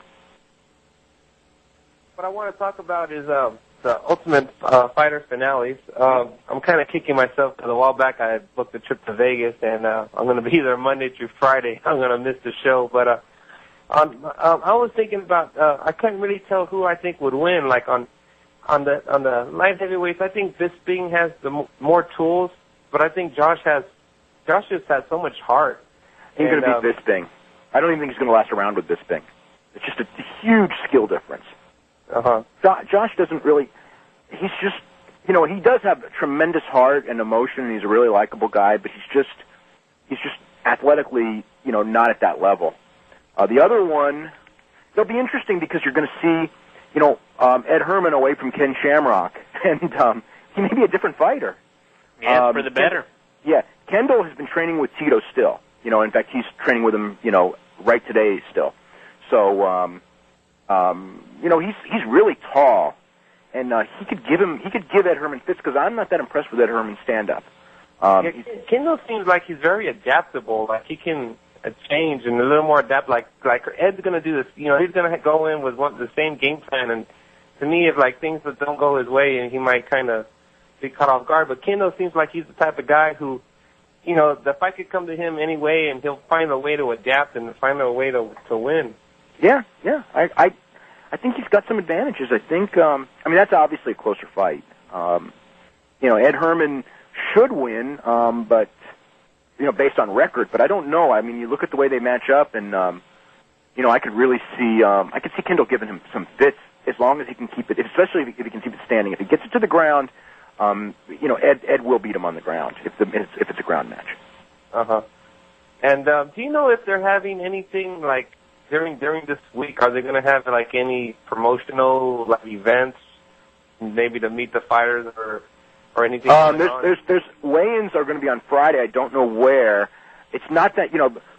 [SPEAKER 5] What I want to talk about is the Ultimate Fighter finales. I'm kind of kicking myself because a while back I booked a trip to Vegas, and I'm going to be there Monday through Friday. I'm going to miss the show, but I was thinking about I couldn't really tell who I think would win. Like on the light heavyweights, I think Bisping has the more tools, but I think Josh just has so much heart.
[SPEAKER 1] He's going to beat Bisping. I don't even think he's going to last around with Bisping. It's just a huge skill difference. Josh doesn't really. He's just, he does have tremendous heart and emotion, and he's a really likable guy. But he's just athletically, not at that level. The other one, it'll be interesting because you're going to see, Ed Herman away from Ken Shamrock, and he may be a different fighter.
[SPEAKER 2] Yeah, for the better.
[SPEAKER 1] Kendall has been training with Tito still. In fact, he's training with him, right today still. So, he's really tall, and he could give Ed Herman fits because I'm not that impressed with Ed Herman's stand-up.
[SPEAKER 5] Kendall seems like he's very adaptable. Like he can change and a little more adapt. Like Ed's going to do this. He's going to go in with the same game plan. And to me, if things that don't go his way, and he might kind of be caught off guard. But Kendall seems like he's the type of guy who, the fight could come to him anyway, and he'll find a way to adapt and find a way to win.
[SPEAKER 1] Yeah. I think he's got some advantages. I think, that's obviously a closer fight. Ed Herman should win, but, based on record, but I don't know. I mean, you look at the way they match up, and, I could really see, I could see Kendall giving him some fits as long as he can keep it, especially if he can keep it standing. If he gets it to the ground, Ed will beat him on the ground if it's a ground match.
[SPEAKER 5] And, do you know if they're having anything during this week? Are they going to have any promotional events, maybe to meet the fighters or anything?
[SPEAKER 1] There's weigh-ins are going to be on Friday. I don't know where. It's not that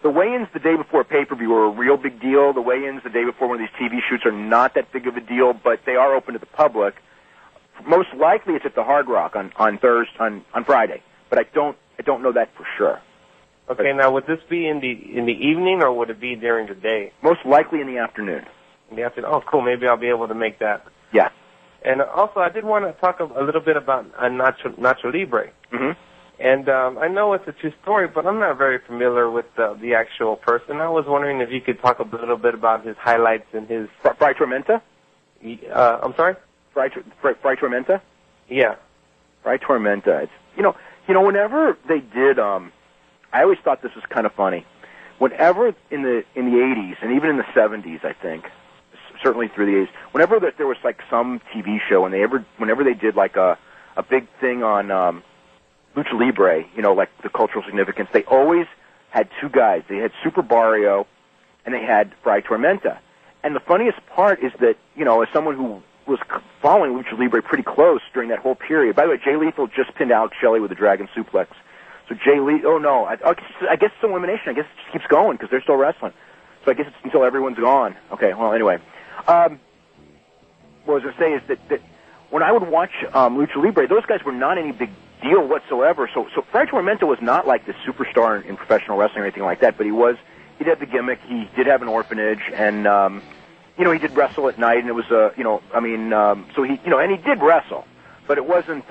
[SPEAKER 1] the weigh-ins the day before pay-per-view are a real big deal. The weigh-ins the day before one of these TV shoots are not that big of a deal, but they are open to the public. Most likely, it's at the Hard Rock on Friday, but I don't know that for sure.
[SPEAKER 5] Okay, now would this be in the evening or would it be during the day?
[SPEAKER 1] Most likely in the afternoon.
[SPEAKER 5] In the afternoon. Oh, cool. Maybe I'll be able to make that.
[SPEAKER 1] Yeah.
[SPEAKER 5] And also, I did want to talk a little bit about Nacho Libre.
[SPEAKER 1] Mm-hmm.
[SPEAKER 5] And I know it's a true story, but I'm not very familiar with the actual person. I was wondering if you could talk a little bit about his highlights and his...
[SPEAKER 1] Fry Tormenta?
[SPEAKER 5] I'm sorry?
[SPEAKER 1] Fry Tormenta?
[SPEAKER 5] Yeah.
[SPEAKER 1] Fry Tormenta. It's, whenever they did... I always thought this was kind of funny. Whenever in the 80s and even in the 70s, I think, certainly through the 80s, whenever there was some TV show and whenever they did a big thing on Lucha Libre, the cultural significance, they always had two guys. They had Super Barrio and they had Fry Tormenta. And the funniest part is that, as someone who was following Lucha Libre pretty close during that whole period. By the way, Jay Lethal just pinned Alex Shelley with a Dragon Suplex. So Jay Lee, I guess it's elimination. I guess it just keeps going because they're still wrestling. So I guess it's until everyone's gone. Okay, well, anyway. What I was going to say is that when I would watch Lucha Libre, those guys were not any big deal whatsoever. So Fry Tormenta was not like this superstar in professional wrestling or anything like that, but he had the gimmick. He did have an orphanage, and, he did wrestle at night, and it was, so he, and he did wrestle, but it wasn't,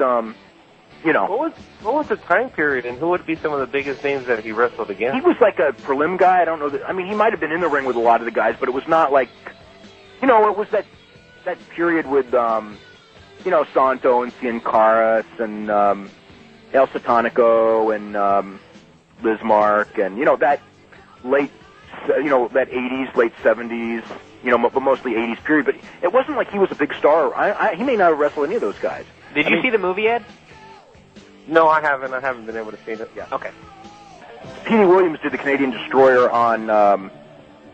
[SPEAKER 5] What was the time period, and who would be some of the biggest names that he wrestled against?
[SPEAKER 1] He was like a prelim guy. I don't know. He might have been in the ring with a lot of the guys, but it was not like, it was that period with, Santo and Cien Caras and El Satanico and Lismark and, that late, that 80s, late 70s, but mostly 80s period. But it wasn't like he was a big star. He may not have wrestled any of those guys.
[SPEAKER 2] Did you see the movie, Ed?
[SPEAKER 5] No, I haven't. I haven't been able to see it.
[SPEAKER 1] Yeah. Okay. Petey Williams did the Canadian Destroyer on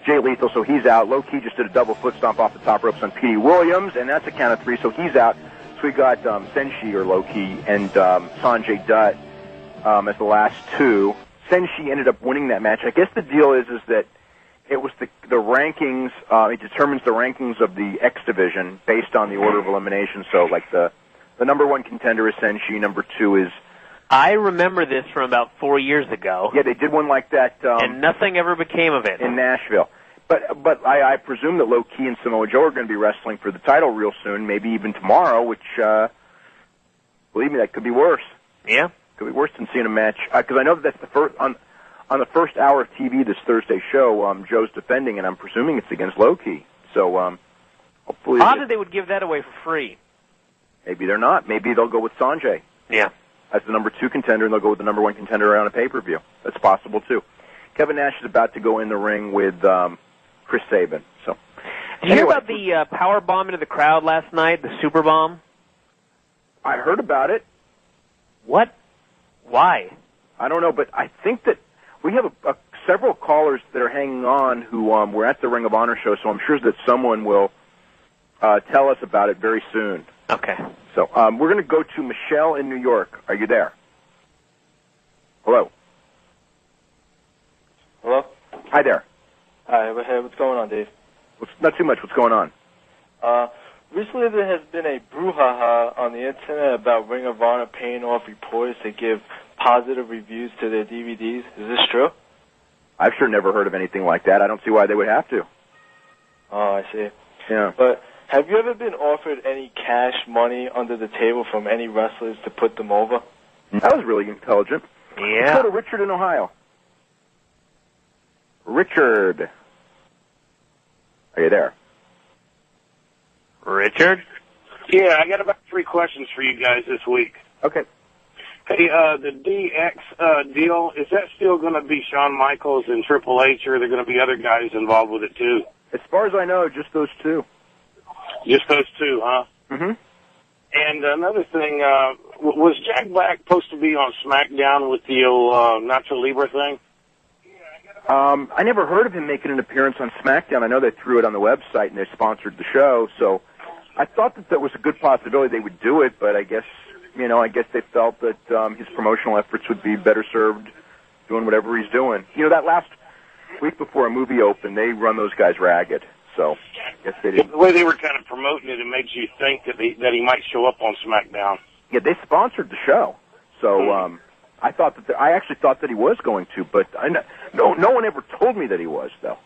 [SPEAKER 1] Jay Lethal, so he's out. Low Key just did a double foot stomp off the top ropes on Petey Williams, and that's a count of 3, so he's out. So we got Senshi, or Low Key, and Sanjay Dutt as the last two. Senshi ended up winning that match. I guess the deal is that it was the rankings. It determines the rankings of the X division based on the order of elimination. So, the number one contender is Senshi. Number 2 is...
[SPEAKER 2] I remember this from about 4 years ago.
[SPEAKER 1] Yeah, they did one like that.
[SPEAKER 2] And nothing ever became of it.
[SPEAKER 1] In Nashville. But I presume that Low Key and Samoa Joe are going to be wrestling for the title real soon, maybe even tomorrow, which, believe me, that could be worse.
[SPEAKER 2] Yeah.
[SPEAKER 1] Could be worse than seeing a match. Because I know that's the first... On the first hour of TV this Thursday show, Joe's defending, and I'm presuming it's against Low Key. So, hopefully...
[SPEAKER 2] How did they would give that away for free?
[SPEAKER 1] Maybe they're not. Maybe they'll go with Sanjay.
[SPEAKER 2] Yeah.
[SPEAKER 1] as the number 2 contender, and they'll go with the number 1 contender on a pay-per-view. That's possible, too. Kevin Nash is about to go in the ring with Chris Sabin. So,
[SPEAKER 2] did you hear about the power bomb into the crowd last night, the super bomb?
[SPEAKER 1] I heard about it.
[SPEAKER 2] What? Why?
[SPEAKER 1] I don't know, but I think that we have several callers that are hanging on who were at the Ring of Honor show, so I'm sure that someone will tell us about it very soon.
[SPEAKER 2] Okay.
[SPEAKER 1] So we're going to go to Michelle in New York. Are you there? Hello?
[SPEAKER 6] Hello?
[SPEAKER 1] Hi there.
[SPEAKER 6] Hi, hey, what's going on, Dave?
[SPEAKER 1] Not too much. What's going on?
[SPEAKER 6] Recently there has been a brouhaha on the internet about Ring of Honor paying off reporters to give positive reviews to their DVDs. Is this true?
[SPEAKER 1] I've sure never heard of anything like that. I don't see why they would have to.
[SPEAKER 6] Oh, I see.
[SPEAKER 1] Yeah.
[SPEAKER 6] But have you ever been offered any cash money under the table from any wrestlers to put them over?
[SPEAKER 1] That was really intelligent.
[SPEAKER 2] Yeah.
[SPEAKER 1] Let's go to Richard in Ohio. Richard. Are you there?
[SPEAKER 2] Richard?
[SPEAKER 7] Yeah, I got about 3 questions for you guys this week.
[SPEAKER 1] Okay.
[SPEAKER 7] Hey, the DX deal, is that still going to be Shawn Michaels and Triple H, or are there going to be other guys involved with it, too?
[SPEAKER 1] As far as I know, just those 2.
[SPEAKER 7] Just those 2, huh?
[SPEAKER 1] Mm-hmm.
[SPEAKER 7] And another thing, was Jack Black supposed to be on SmackDown with the old Nacho Libre thing?
[SPEAKER 1] I never heard of him making an appearance on SmackDown. I know they threw it on the website and they sponsored the show, so I thought that was a good possibility they would do it, but I guess they felt that his promotional efforts would be better served doing whatever he's doing. That last week before a movie opened, they run those guys ragged, so I guess they didn't.
[SPEAKER 7] The way they were kind of promoting it, it makes you think that he might show up on SmackDown.
[SPEAKER 1] Yeah, they sponsored the show, so I actually thought that he was going to, but no one ever told me that he was, though.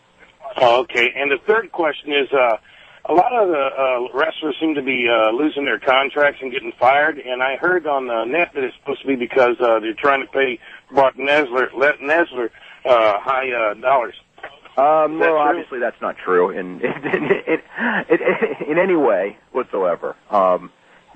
[SPEAKER 7] Oh, okay. And the third question is, a lot of the wrestlers seem to be losing their contracts and getting fired, and I heard on the net that it's supposed to be because they're trying to pay Brock Lesnar high dollars.
[SPEAKER 1] Well, obviously that's not true in any way whatsoever.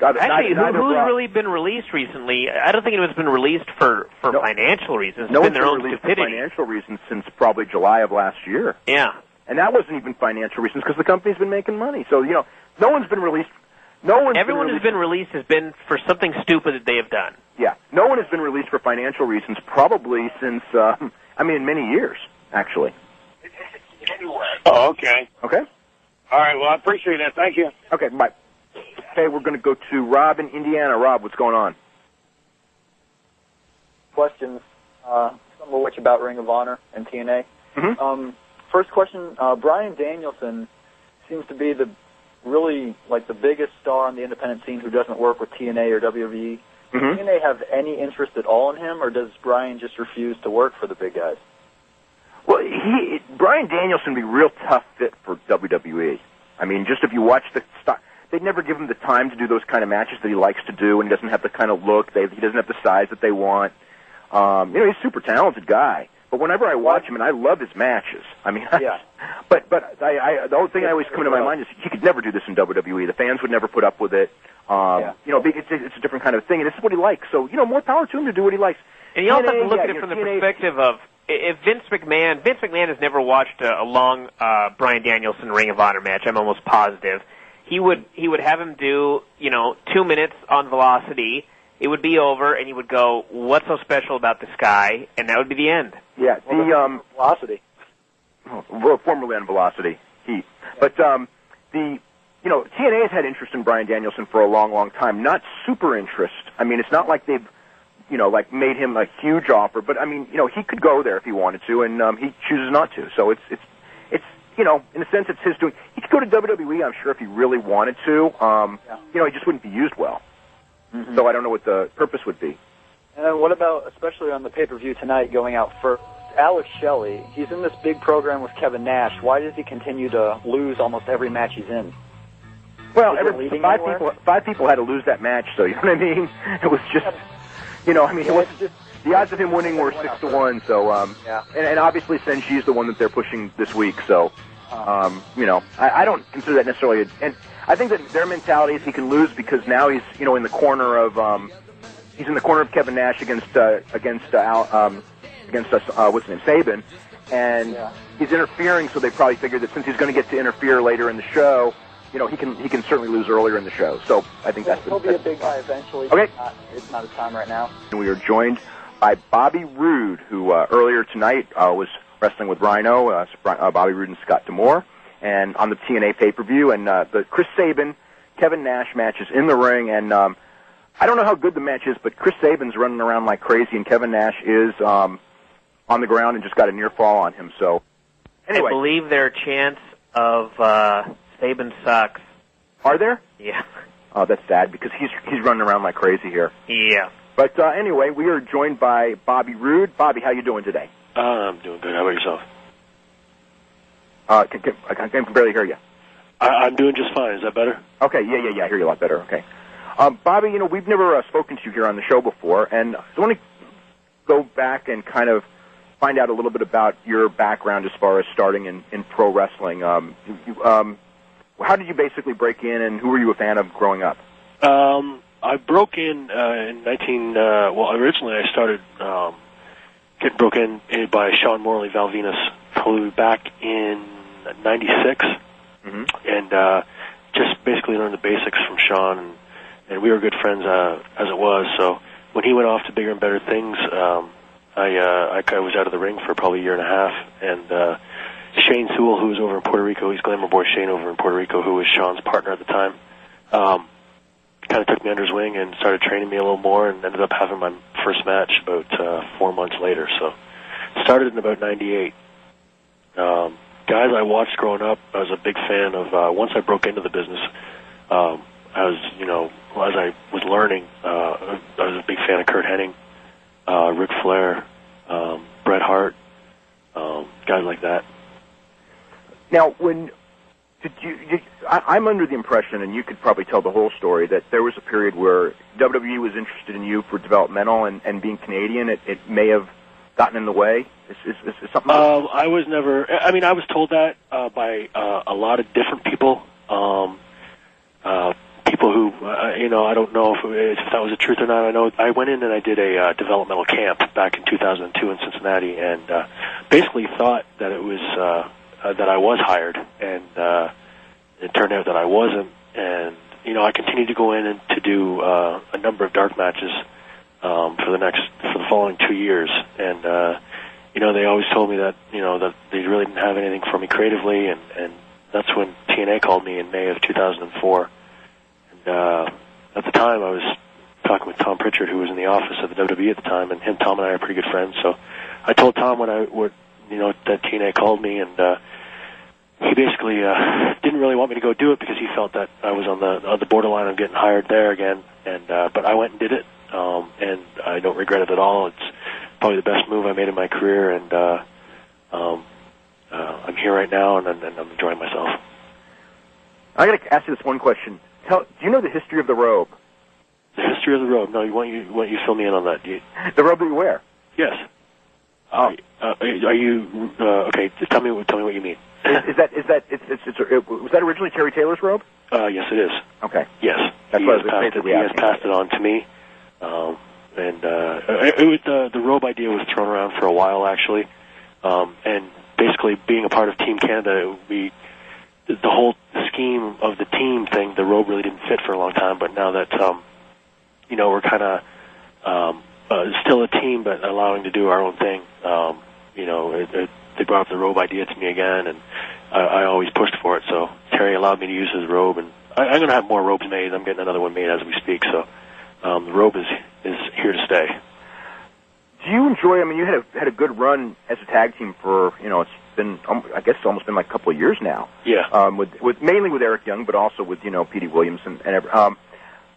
[SPEAKER 2] Actually, who's really been released recently? I don't think anyone's been released for financial reasons.
[SPEAKER 1] No
[SPEAKER 2] one's
[SPEAKER 1] been
[SPEAKER 2] their own
[SPEAKER 1] released
[SPEAKER 2] stupidity.
[SPEAKER 1] for financial reasons since probably July of last year.
[SPEAKER 2] Yeah.
[SPEAKER 1] And that wasn't even financial reasons because the company's been making money. So, no one's been released.
[SPEAKER 2] Everyone who's been released has been for something stupid that they have done.
[SPEAKER 1] Yeah. No one has been released for financial reasons probably since, many years, actually.
[SPEAKER 7] Oh, okay.
[SPEAKER 1] Okay?
[SPEAKER 7] All right, well, I appreciate that. Thank you.
[SPEAKER 1] Okay, bye. Okay, we're going to go to Rob in Indiana. Rob, what's going on?
[SPEAKER 8] Questions, some of which about Ring of Honor and TNA.
[SPEAKER 1] Mm-hmm.
[SPEAKER 8] First question, Bryan Danielson seems to be the biggest star on the independent scene who doesn't work with TNA or WWE.
[SPEAKER 1] Mm-hmm.
[SPEAKER 8] Does TNA have any interest at all in him, or does Bryan just refuse to work for the big guys?
[SPEAKER 1] Well, Bryan Danielson would be a real tough fit for WWE. I mean, just if you watch the stock, they'd never give him the time to do those kind of matches that he likes to do, and he doesn't have the kind of look. He doesn't have the size that they want. He's a super talented guy. But whenever I watch him, and I love his matches. I mean,
[SPEAKER 8] yeah.
[SPEAKER 1] But the only thing I always come to my mind is he could never do this in WWE. The fans would never put up with it. It's a different kind of thing, and this is what he likes. So, more power to him to do what he likes.
[SPEAKER 2] And you also have to look at it from the perspective of if Vince McMahon has never watched a long Bryan Danielson Ring of Honor match. I'm almost positive he would have him do 2 minutes on Velocity. It would be over, and he would go, "What's so special about this guy?" And that would be the end.
[SPEAKER 1] Yeah,
[SPEAKER 8] Velocity.
[SPEAKER 1] Well, formerly on Velocity, Heat. But TNA has had interest in Bryan Danielson for a long, long time. Not super interest. I mean, it's not like they've made him a huge offer. But I mean, he could go there if he wanted to, and he chooses not to. So it's in a sense, it's his doing. He could go to WWE, I'm sure, if he really wanted to. He just wouldn't be used well. Mm-hmm. So I don't know what the purpose would be.
[SPEAKER 8] And then what about, especially on the pay-per-view tonight, going out first, Alex Shelley? He's in this big program with Kevin Nash. Why does he continue to lose almost every match he's in?
[SPEAKER 1] Well, five people had to lose that match, so you know what I mean? It was just, it was just, the odds of him winning were 6-1, so, and obviously Senji's the one that they're pushing this week, so, I don't consider that necessarily, and I think that their mentality is he can lose because now he's, in the corner of, he's in the corner of Kevin Nash against what's his name, Sabin, and he's interfering. So they probably figured that since he's going to get to interfere later in the show, he can certainly lose earlier in the show. So I think
[SPEAKER 8] he'll be a big guy eventually.
[SPEAKER 1] Okay,
[SPEAKER 8] it's not his time right now.
[SPEAKER 1] And we are joined by Bobby Roode, who earlier tonight was wrestling with Rhino, Bobby Roode and Scott D'Amore, and on the TNA pay-per-view, and the Chris Sabin, Kevin Nash match is in the ring, and I don't know how good the match is, but Chris Sabin's running around like crazy, and Kevin Nash is on the ground and just got a near fall on him. So anyway,
[SPEAKER 2] I believe there are chants of Sabin sucks.
[SPEAKER 1] Are there?
[SPEAKER 2] Yeah.
[SPEAKER 1] Oh, that's sad because he's running around like crazy here.
[SPEAKER 2] Yeah.
[SPEAKER 1] But anyway, we are joined by Bobby Roode. Bobby, how you doing today?
[SPEAKER 9] I'm doing good. How about yourself?
[SPEAKER 1] I can barely hear you.
[SPEAKER 9] I'm doing just fine. Is that better?
[SPEAKER 1] Okay, yeah, I hear you a lot better. Okay. Bobby, we've never spoken to you here on the show before, and I want to go back and kind of find out a little bit about your background as far as starting in pro wrestling. How did you basically break in, and who were you a fan of growing up?
[SPEAKER 9] I broke in originally I started getting broken in by Sean Morley Valvinus, probably back in '96, and just basically learned the basics from Sean, and we were good friends as it was. So when he went off to bigger and better things, I was out of the ring for probably a year and a half, and Shane Sewell, who was over in Puerto Rico, he's Glamour Boy Shane over in Puerto Rico, who was Sean's partner at the time, kind of took me under his wing and started training me a little more, and ended up having my first match about 4 months later. So started in about '98. Guys I watched growing up, I was a big fan of. Once I broke into the business, I was, as I was learning, I was a big fan of Kurt Hennig, Ric Flair, Bret Hart, guys like that.
[SPEAKER 1] Now, I'm under the impression, and you could probably tell the whole story, that there was a period where WWE was interested in you for developmental, and being Canadian, it may have gotten in the way. Is something?
[SPEAKER 9] I was never. I mean, I was told that by a lot of different people. People who, I don't know if that was the truth or not. I know I went in and I did a developmental camp back in 2002 in Cincinnati, and basically thought that it was that I was hired, and it turned out that I wasn't. And I continued to go in and to do a number of dark matches for the following 2 years, and they always told me that that they really didn't have anything for me creatively, and that's when TNA called me in May of 2004. And at the time, I was talking with Tom Pritchard, who was in the office of the WWE at the time, and Tom and I are pretty good friends. So I told Tom that TNA called me, and he basically didn't really want me to go do it because he felt that I was on the borderline of getting hired there again. And but I went and did it, and I don't regret it at all. It's probably the best move I made in my career, and I'm here right now, and I'm enjoying myself.
[SPEAKER 1] I got to ask you this one question. Do you know the history of the robe?
[SPEAKER 9] The history of the robe? No, why don't you fill me in on that?
[SPEAKER 1] The robe that you wear?
[SPEAKER 9] Yes.
[SPEAKER 1] Oh.
[SPEAKER 9] Are you okay? Tell me what you mean.
[SPEAKER 1] Was that originally Terry Taylor's robe?
[SPEAKER 9] Yes, it is.
[SPEAKER 1] Okay.
[SPEAKER 9] Yes.
[SPEAKER 1] That's
[SPEAKER 9] he has passed it on to me, and the robe idea was thrown around for a while actually, and basically being a part of Team Canada, the whole scheme of the team thing, the robe really didn't fit for a long time. But now that we're kind of still a team, but allowing to do our own thing, they brought up the robe idea to me again, and I always pushed for it. So Terry allowed me to use his robe, and I'm going to have more robes made. I'm getting another one made as we speak. So the robe is here to stay.
[SPEAKER 1] Do you enjoy? I mean, you had a good run as a tag team for it's been, I guess it's almost been like a couple of years now.
[SPEAKER 9] Yeah.
[SPEAKER 1] With mainly with Eric Young, but also with Petey Williams and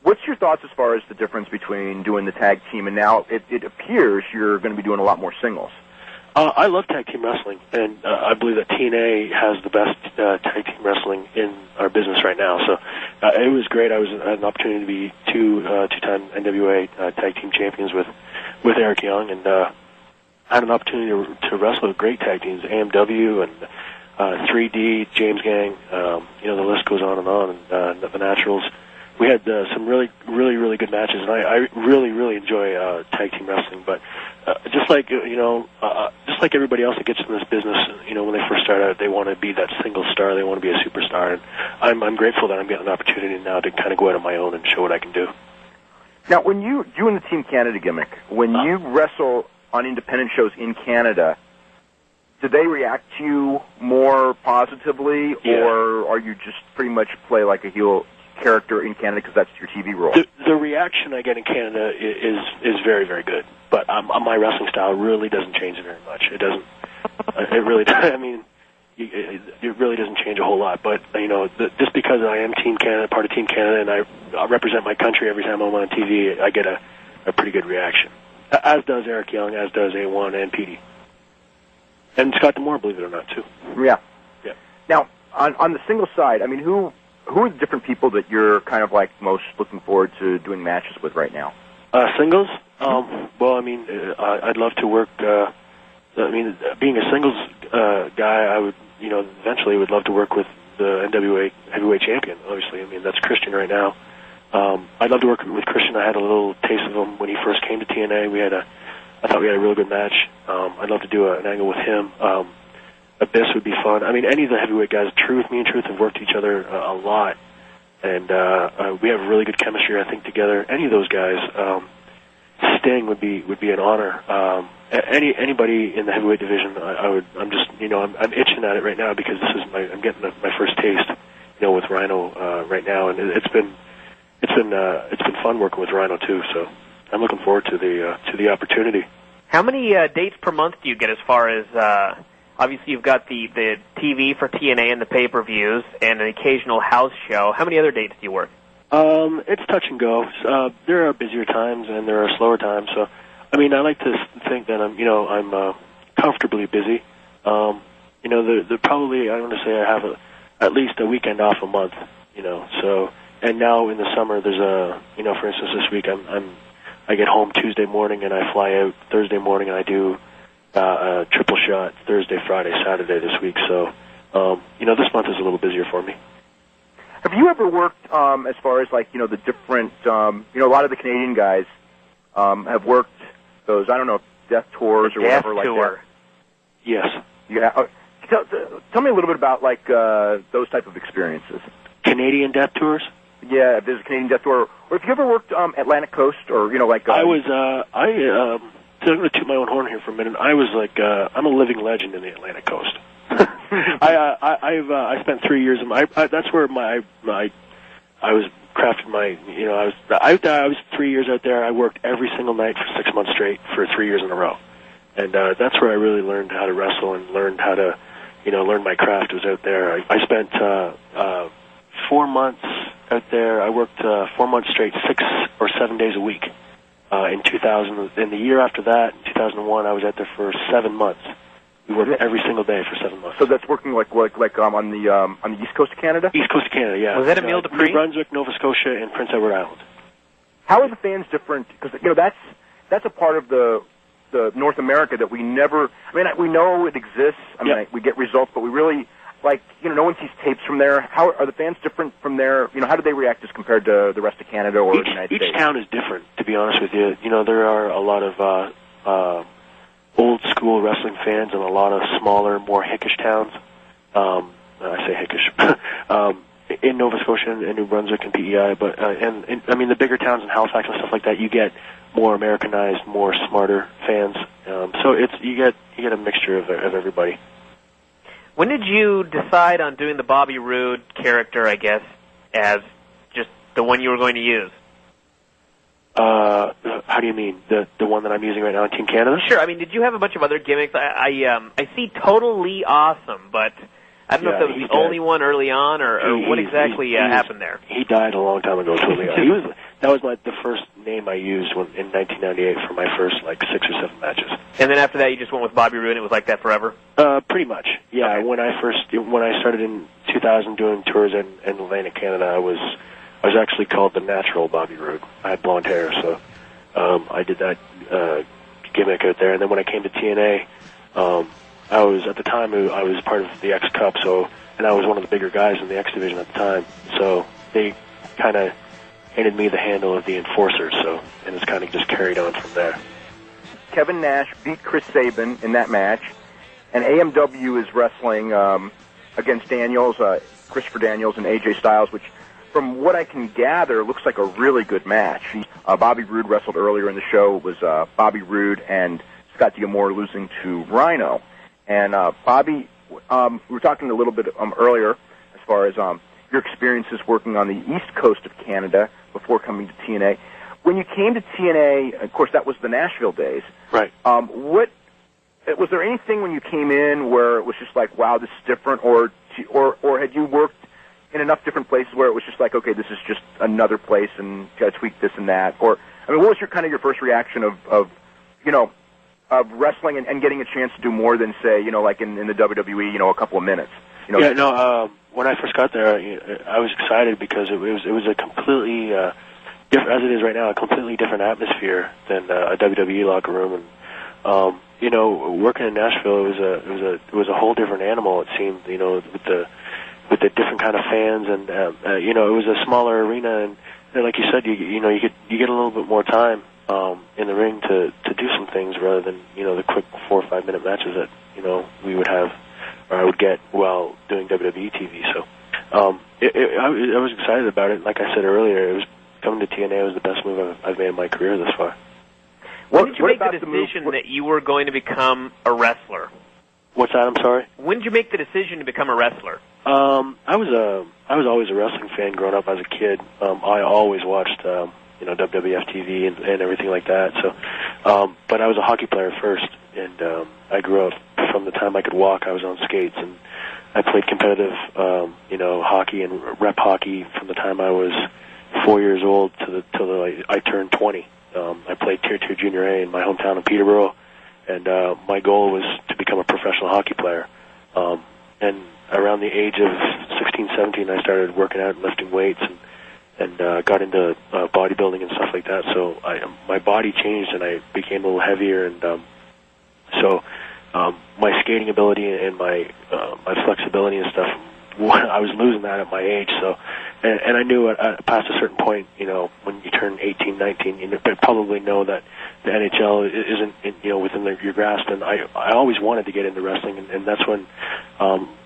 [SPEAKER 1] what's your thoughts as far as the difference between doing the tag team and now it appears you're going to be doing a lot more singles?
[SPEAKER 9] I love tag team wrestling, and I believe that TNA has the best tag team wrestling in our business right now. So it was great. I had an opportunity to be two-time NWA tag team champions with Eric Young, and had an opportunity to wrestle with great tag teams, AMW and 3D, James Gang. The list goes on, and the Naturals. we had some really good matches, and I really enjoy tag team wrestling. But just like everybody else that gets in this business, when they first start out, they want to be that single star. They want to be a superstar, and I'm grateful that I'm getting an opportunity now to kind of go out on my own and show what I can do.
[SPEAKER 1] Now, when you and the Team Canada gimmick, when you wrestle on independent shows in Canada, do they react to you more positively, or are you just pretty much play like a heel character in Canada because that's your TV role?
[SPEAKER 9] The reaction I get in Canada is very, very good, but my wrestling style really doesn't change very much. It doesn't. It really. I mean, it really doesn't change a whole lot. But just because I am Team Canada, part of Team Canada, and I represent my country every time I'm on TV, I get a pretty good reaction. As does Eric Young, as does A1 and Petey, and Scott D'Amore, believe it or not, too.
[SPEAKER 1] Yeah.
[SPEAKER 9] Yeah.
[SPEAKER 1] Now, on the single side, I mean, who are the different people that you're kind of like most looking forward to doing matches with right now?
[SPEAKER 9] Singles? Well, I mean, I'd love to work. Being a singles guy, I would, eventually would love to work with the NWA heavyweight champion. Obviously, I mean that's Christian right now. I'd love to work with Christian. I had a little taste of him when he first came to TNA. I thought we had a really good match. I'd love to do an angle with him. Abyss would be fun. I mean, any of the heavyweight guys, me and Truth have worked each other a lot, and we have really good chemistry, I think, together. Any of those guys, Sting would be an honor. Anybody in the heavyweight division, I'm itching at it right now because I'm getting my first taste, with Rhino right now, and it's been fun working with Rhino too. So I'm looking forward to the opportunity.
[SPEAKER 2] How many dates per month do you get as far as? Obviously, you've got the TV for TNA and the pay-per-views and an occasional house show. How many other dates do you work?
[SPEAKER 9] It's touch and go. There are busier times and there are slower times. So, I mean, I like to think that I'm comfortably busy. Probably I want to say I have at least a weekend off a month. So, and now in the summer there's for instance, this week I get home Tuesday morning and I fly out Thursday morning and I do a triple shot Thursday, Friday, Saturday this week. So, this month is a little busier for me.
[SPEAKER 1] Have you ever worked, as far as like, the different, a lot of the Canadian guys have worked those, I don't know, death tours or whatever like that?
[SPEAKER 9] Yes.
[SPEAKER 1] Yeah. Tell me a little bit about like those type of experiences.
[SPEAKER 9] Canadian death tours?
[SPEAKER 1] Yeah, if there's a Canadian death tour, or if you ever worked Atlantic Coast, or like.
[SPEAKER 9] I'm going to toot my own horn here for a minute. I was like, I'm a living legend in the Atlantic Coast. I spent 3 years in that's where I was crafted my, I was 3 years out there. I worked every single night for 6 months straight for 3 years in a row. And that's where I really learned how to wrestle and learned how to, learn my craft was out there. I spent 4 months out there. I worked 4 months straight, 6 or 7 days a week. In 2000, in the year after that, in 2001, I was out there for 7 months. We worked every single day for 7 months.
[SPEAKER 1] So that's working like on the East Coast of Canada?
[SPEAKER 9] East Coast of Canada, yeah.
[SPEAKER 2] Was that Emile Dupree?
[SPEAKER 9] New Brunswick, Nova Scotia, and Prince Edward Island.
[SPEAKER 1] How are the fans different? Because that's a part of the North America that we never. I mean, we know it exists. I mean, we get results, but we really no one sees tapes from there. How are the fans different from there? How do they react as compared to the rest of Canada or the United States?
[SPEAKER 9] Each town is different, to be honest with you. There are a lot of old school wrestling fans in a lot of smaller, more hickish towns. I say hickish. In Nova Scotia and New Brunswick and PEI, but and I mean the bigger towns in Halifax and stuff like that, you get more Americanized, more smarter fans. So you get a mixture of everybody.
[SPEAKER 2] When did you decide on doing the Bobby Roode character, I guess, as just the one you were going to use?
[SPEAKER 9] How do you mean? The one that I'm using right now in Team Canada?
[SPEAKER 2] Sure. I mean, did you have a bunch of other gimmicks? I see Totally Awesome, but I don't know if that was the only one early on, or what exactly happened there.
[SPEAKER 9] He died a long time ago, Totally Awesome. That was the first name I used in 1998 for my first 6 or 7 matches.
[SPEAKER 2] And then after that, you just went with Bobby Roode, and it was like that forever?
[SPEAKER 9] Pretty much, yeah. Okay. When I started in 2000 doing tours in Atlantic Canada, I was actually called the Natural Bobby Roode. I had blonde hair, so I did that gimmick out there. And then when I came to TNA, I was part of the X Cup, and I was one of the bigger guys in the X division at the time. So they kind of handed me the handle of the Enforcer. So, and it's kind of just carried on from there.
[SPEAKER 1] Kevin Nash beat Chris Sabin in that match, and AMW is wrestling against Daniels, Christopher Daniels and AJ Styles, which, from what I can gather, looks like a really good match. Bobby Roode wrestled earlier in the show. It was Bobby Roode and Scott D'Amore losing to Rhino. And Bobby, we were talking a little bit earlier as far as your experiences working on the east coast of Canada before coming to TNA. When you came to TNA, of course, that was the Nashville days.
[SPEAKER 9] Right.
[SPEAKER 1] What was there anything when you came in where it was just like, wow, this is different, or had you worked in enough different places where it was just like, okay, this is just another place and you got to tweak this and that? Or, I mean, what was your first reaction of wrestling and getting a chance to do more than, say, like in the WWE, a couple of minutes?
[SPEAKER 9] When I first got there, I was excited because it was a completely different, as it is right now, a completely different atmosphere than a WWE locker room. And working in Nashville, it was a whole different animal. It seemed, with the different kind of fans, and it was a smaller arena, and like you said, you get a little bit more time in the ring to do some things rather than the quick 4 or 5 minute matches that we would have, or I would get while doing WWE TV. So I was excited about it. Like I said earlier, it was coming to TNA was the best move I've made in my career thus far.
[SPEAKER 2] When did you make the decision that you were going to become a wrestler?
[SPEAKER 9] What's that? I'm sorry.
[SPEAKER 2] When did you make the decision to become a wrestler?
[SPEAKER 9] I was always a wrestling fan growing up as a kid. I always watched WWF TV and everything like that. So, but I was a hockey player first, and I grew up from the time I could walk. I was on skates, and I played competitive, hockey and rep hockey from the time I was 4 years old till I turned 20. I played Tier 2 Junior A in my hometown of Peterborough, and my goal was to become a professional hockey player. And around the age of 16, 17, I started working out and lifting weights and got into bodybuilding and stuff like that. So my body changed, and I became a little heavier, and so my skating ability and my flexibility and stuff, I was losing that at my age. So, and I knew past a certain point, when you turn 18, 19, you probably know that the NHL isn't, within your grasp. And I always wanted to get into wrestling, and that's when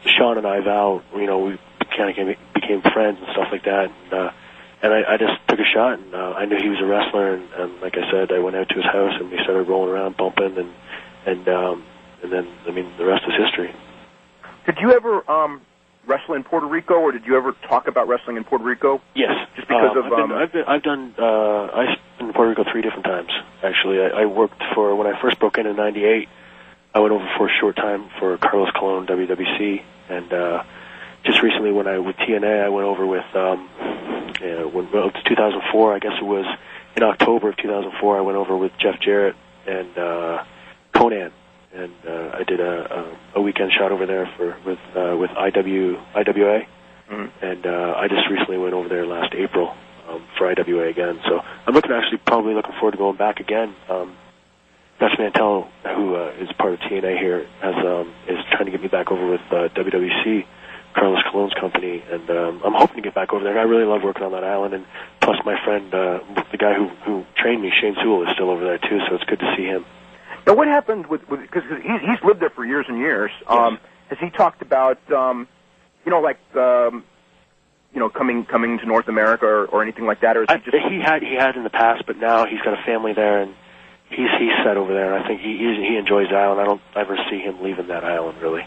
[SPEAKER 9] Sean and I, Val, we kind of became friends and stuff like that. And I just took a shot, and I knew he was a wrestler, and like I said, I went out to his house, and we started rolling around, bumping, and then, I mean, the rest is history.
[SPEAKER 1] Did you ever wrestle in Puerto Rico, or did you ever talk about wrestling in Puerto Rico?
[SPEAKER 9] Yes.
[SPEAKER 1] Just because
[SPEAKER 9] I've been in Puerto Rico 3 different times, actually. I worked when I first broke in 98, I went over for a short time for Carlos Colon, WWC, and just recently with TNA, I went over with, it was 2004, I guess it was in October of 2004, I went over with Jeff Jarrett and Conan, and I did a weekend shot over there with IWA, and I just recently went over there last April for IWA again. So I'm probably looking forward to going back again. Dutch Mantel, who is part of TNA here, is trying to get me back over with WWC, Carlos Colon's company, and I'm hoping to get back over there. I really love working on that island, and plus my friend, the guy who trained me, Shane Sewell, is still over there too, so it's good to see him.
[SPEAKER 1] Now, what happened because he's lived there for years and years?
[SPEAKER 9] Yes.
[SPEAKER 1] Has he talked about, coming to North America or anything like that, or is he just?
[SPEAKER 9] He had in the past, but now he's got a family there, and he's set over there, and I think he enjoys the island. I don't ever see him leaving that island, really.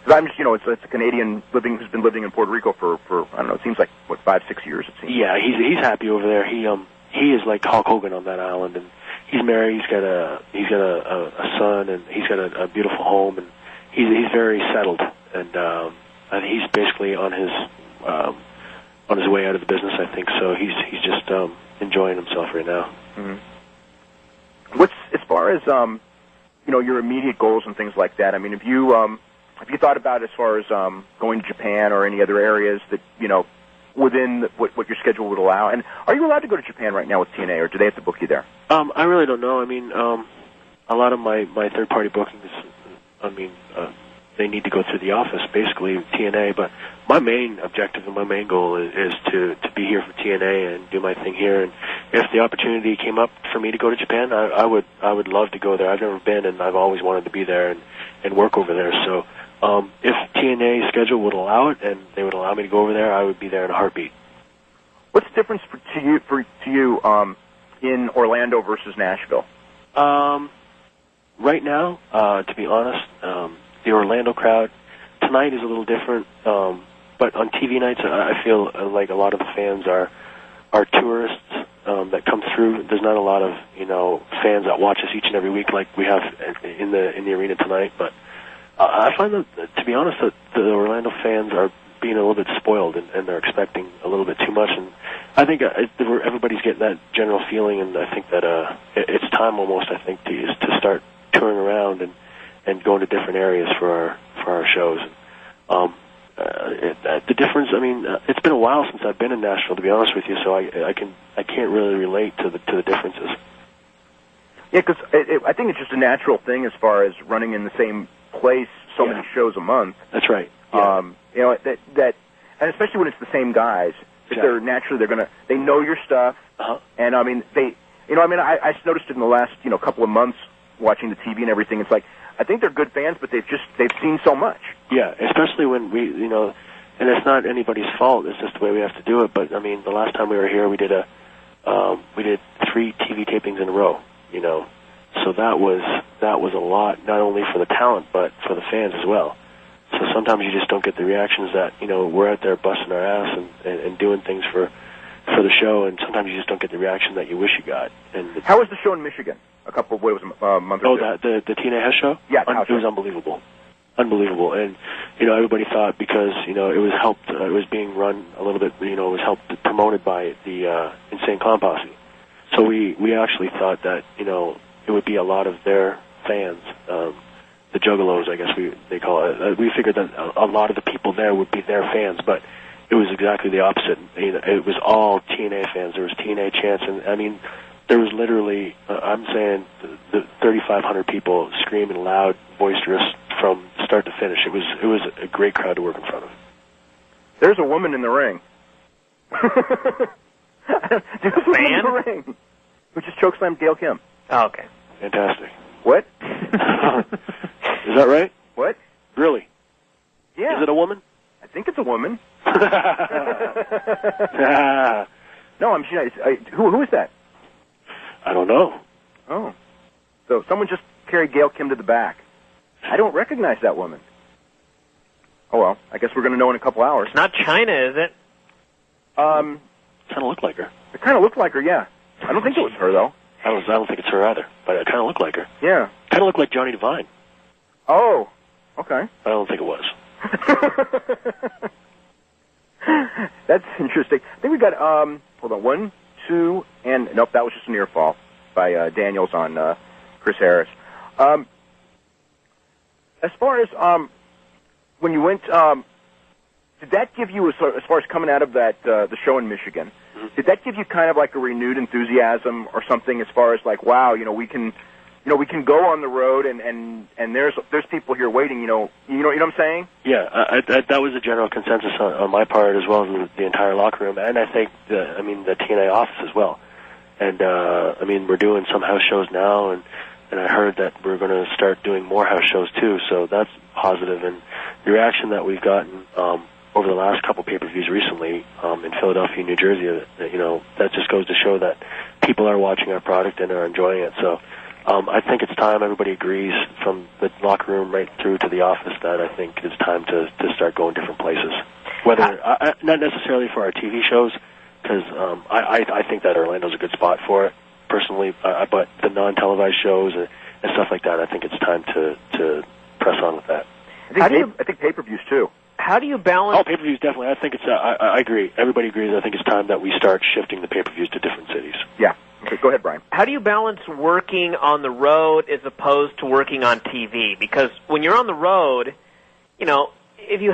[SPEAKER 1] Because I'm just, it's a Canadian who's been living in Puerto Rico for I don't know, it seems like 5-6 years. It seems.
[SPEAKER 9] Yeah, he's happy over there. He is like Hulk Hogan on that island, and he's married. He's got a son, and he's got a beautiful home, and he's very settled, and he's basically on his way out of the business, I think. So he's just enjoying himself right now.
[SPEAKER 1] Mm-hmm. What's as far as your immediate goals and things like that? I mean, have you thought about as far as going to Japan or any other areas that within what your schedule would allow? And are you allowed to go to Japan right now with TNA, or do they have to book you there?
[SPEAKER 9] I really don't know. I mean, a lot of my third-party bookings, they need to go through the office, basically TNA. But my main objective and my main goal is to be here for TNA and do my thing here. And if the opportunity came up for me to go to Japan, I would love to go there. I've never been, and I've always wanted to be there and work over there. So if TNA's schedule would allow it and they would allow me to go over there, I would be there in a heartbeat.
[SPEAKER 1] What's the difference to you in Orlando versus Nashville?
[SPEAKER 9] Right now, to be honest, the Orlando crowd tonight is a little different. But on TV nights, I feel like a lot of the fans are tourists that come through. There's not a lot of fans that watch us each and every week like we have in the arena tonight. But I find that, to be honest, that the Orlando fans are being a little bit spoiled and they're expecting a little bit too much. And I think everybody's getting that general feeling, and I think that it's time almost, I think, to start touring around and going to different areas for our shows. The difference, I mean, it's been a while since I've been in Nashville, to be honest with you, so I can't really relate to the differences.
[SPEAKER 1] Yeah, because I think it's just a natural thing as far as running in the same place so many shows a month.
[SPEAKER 9] That's right. Yeah.
[SPEAKER 1] And especially when it's the same guys, they're naturally they know your stuff, and I mean I noticed it in the last couple of months watching the TV and everything. It's like I think they're good fans, but they've seen so much.
[SPEAKER 9] Yeah, especially when we and it's not anybody's fault. It's just the way we have to do it. But I mean, the last time we were here, we did 3 TV tapings in a row. So that was a lot, not only for the talent but for the fans as well. So sometimes you just don't get the reactions that we're out there busting our ass and doing things for the show, and sometimes you just don't get the reaction that you wish you got. And
[SPEAKER 1] how was the show in Michigan? A month or two?
[SPEAKER 9] The TNA House show?
[SPEAKER 1] Yeah,
[SPEAKER 9] it was unbelievable. And everybody thought because it was being run a little bit, it was helped promoted by the Insane Clown Posse. So we actually thought that it would be a lot of their fans, the Juggalos, I guess they call it. We figured that a lot of the people there would be their fans, but it was exactly the opposite. It was all TNA fans. There was TNA chants, and I mean, there was literally, I'm saying, the 3,500 people screaming loud, boisterous from start to finish. It was a great crowd to work in front of.
[SPEAKER 1] There's a woman in the ring. There's a woman in the ring who just chokeslammed Gail Kim.
[SPEAKER 2] Oh, okay.
[SPEAKER 9] Fantastic.
[SPEAKER 1] What?
[SPEAKER 9] Is that right?
[SPEAKER 1] What?
[SPEAKER 9] Really?
[SPEAKER 1] Yeah.
[SPEAKER 9] Is it a woman?
[SPEAKER 1] I think it's a woman. No, who is that?
[SPEAKER 9] I don't know.
[SPEAKER 1] Oh. So someone just carried Gail Kim to the back. I don't recognize that woman. Oh, well, I guess we're going to know in a couple hours.
[SPEAKER 2] It's not China, is it?
[SPEAKER 9] Kind of looked like her.
[SPEAKER 1] It kind of looked like her, yeah. I don't think it was her, though.
[SPEAKER 9] I don't think it's her either, but it kind of looked like her.
[SPEAKER 1] Yeah.
[SPEAKER 9] Kind of looked like Johnny Devine.
[SPEAKER 1] Oh, okay.
[SPEAKER 9] I don't think it was.
[SPEAKER 1] That's interesting. I think we got, hold on, 1, 2, and, nope, that was just an ear fall by Daniels on Chris Harris. As far as when you went, did that give you, as far as coming out of that the show in Michigan, did that give you kind of like a renewed enthusiasm or something as far as like, wow, we can go on the road and there's people here waiting, you know what I'm saying?
[SPEAKER 9] Yeah, that was the general consensus on my part as well as the entire locker room, and I think the TNA office as well. And we're doing some house shows now, and I heard that we're going to start doing more house shows too, so that's positive. And the reaction that we've gotten over the last couple pay-per-views recently in Philadelphia and New Jersey, that just goes to show that people are watching our product and are enjoying it. So I think it's time. Everybody agrees from the locker room right through to the office that I think it's time to start going different places. Whether not necessarily for our TV shows, because I think that Orlando's a good spot for it personally, but the non-televised shows and stuff like that, I think it's time to press on with that.
[SPEAKER 1] I think pay-per-views too.
[SPEAKER 2] How do you balance?
[SPEAKER 9] Oh, pay-per-views definitely. I think it's. I agree. Everybody agrees. I think it's time that we start shifting the pay-per-views to different cities.
[SPEAKER 1] Yeah. Okay, go ahead, Brian.
[SPEAKER 2] How do you balance working on the road as opposed to working on TV? Because when you're on the road, if you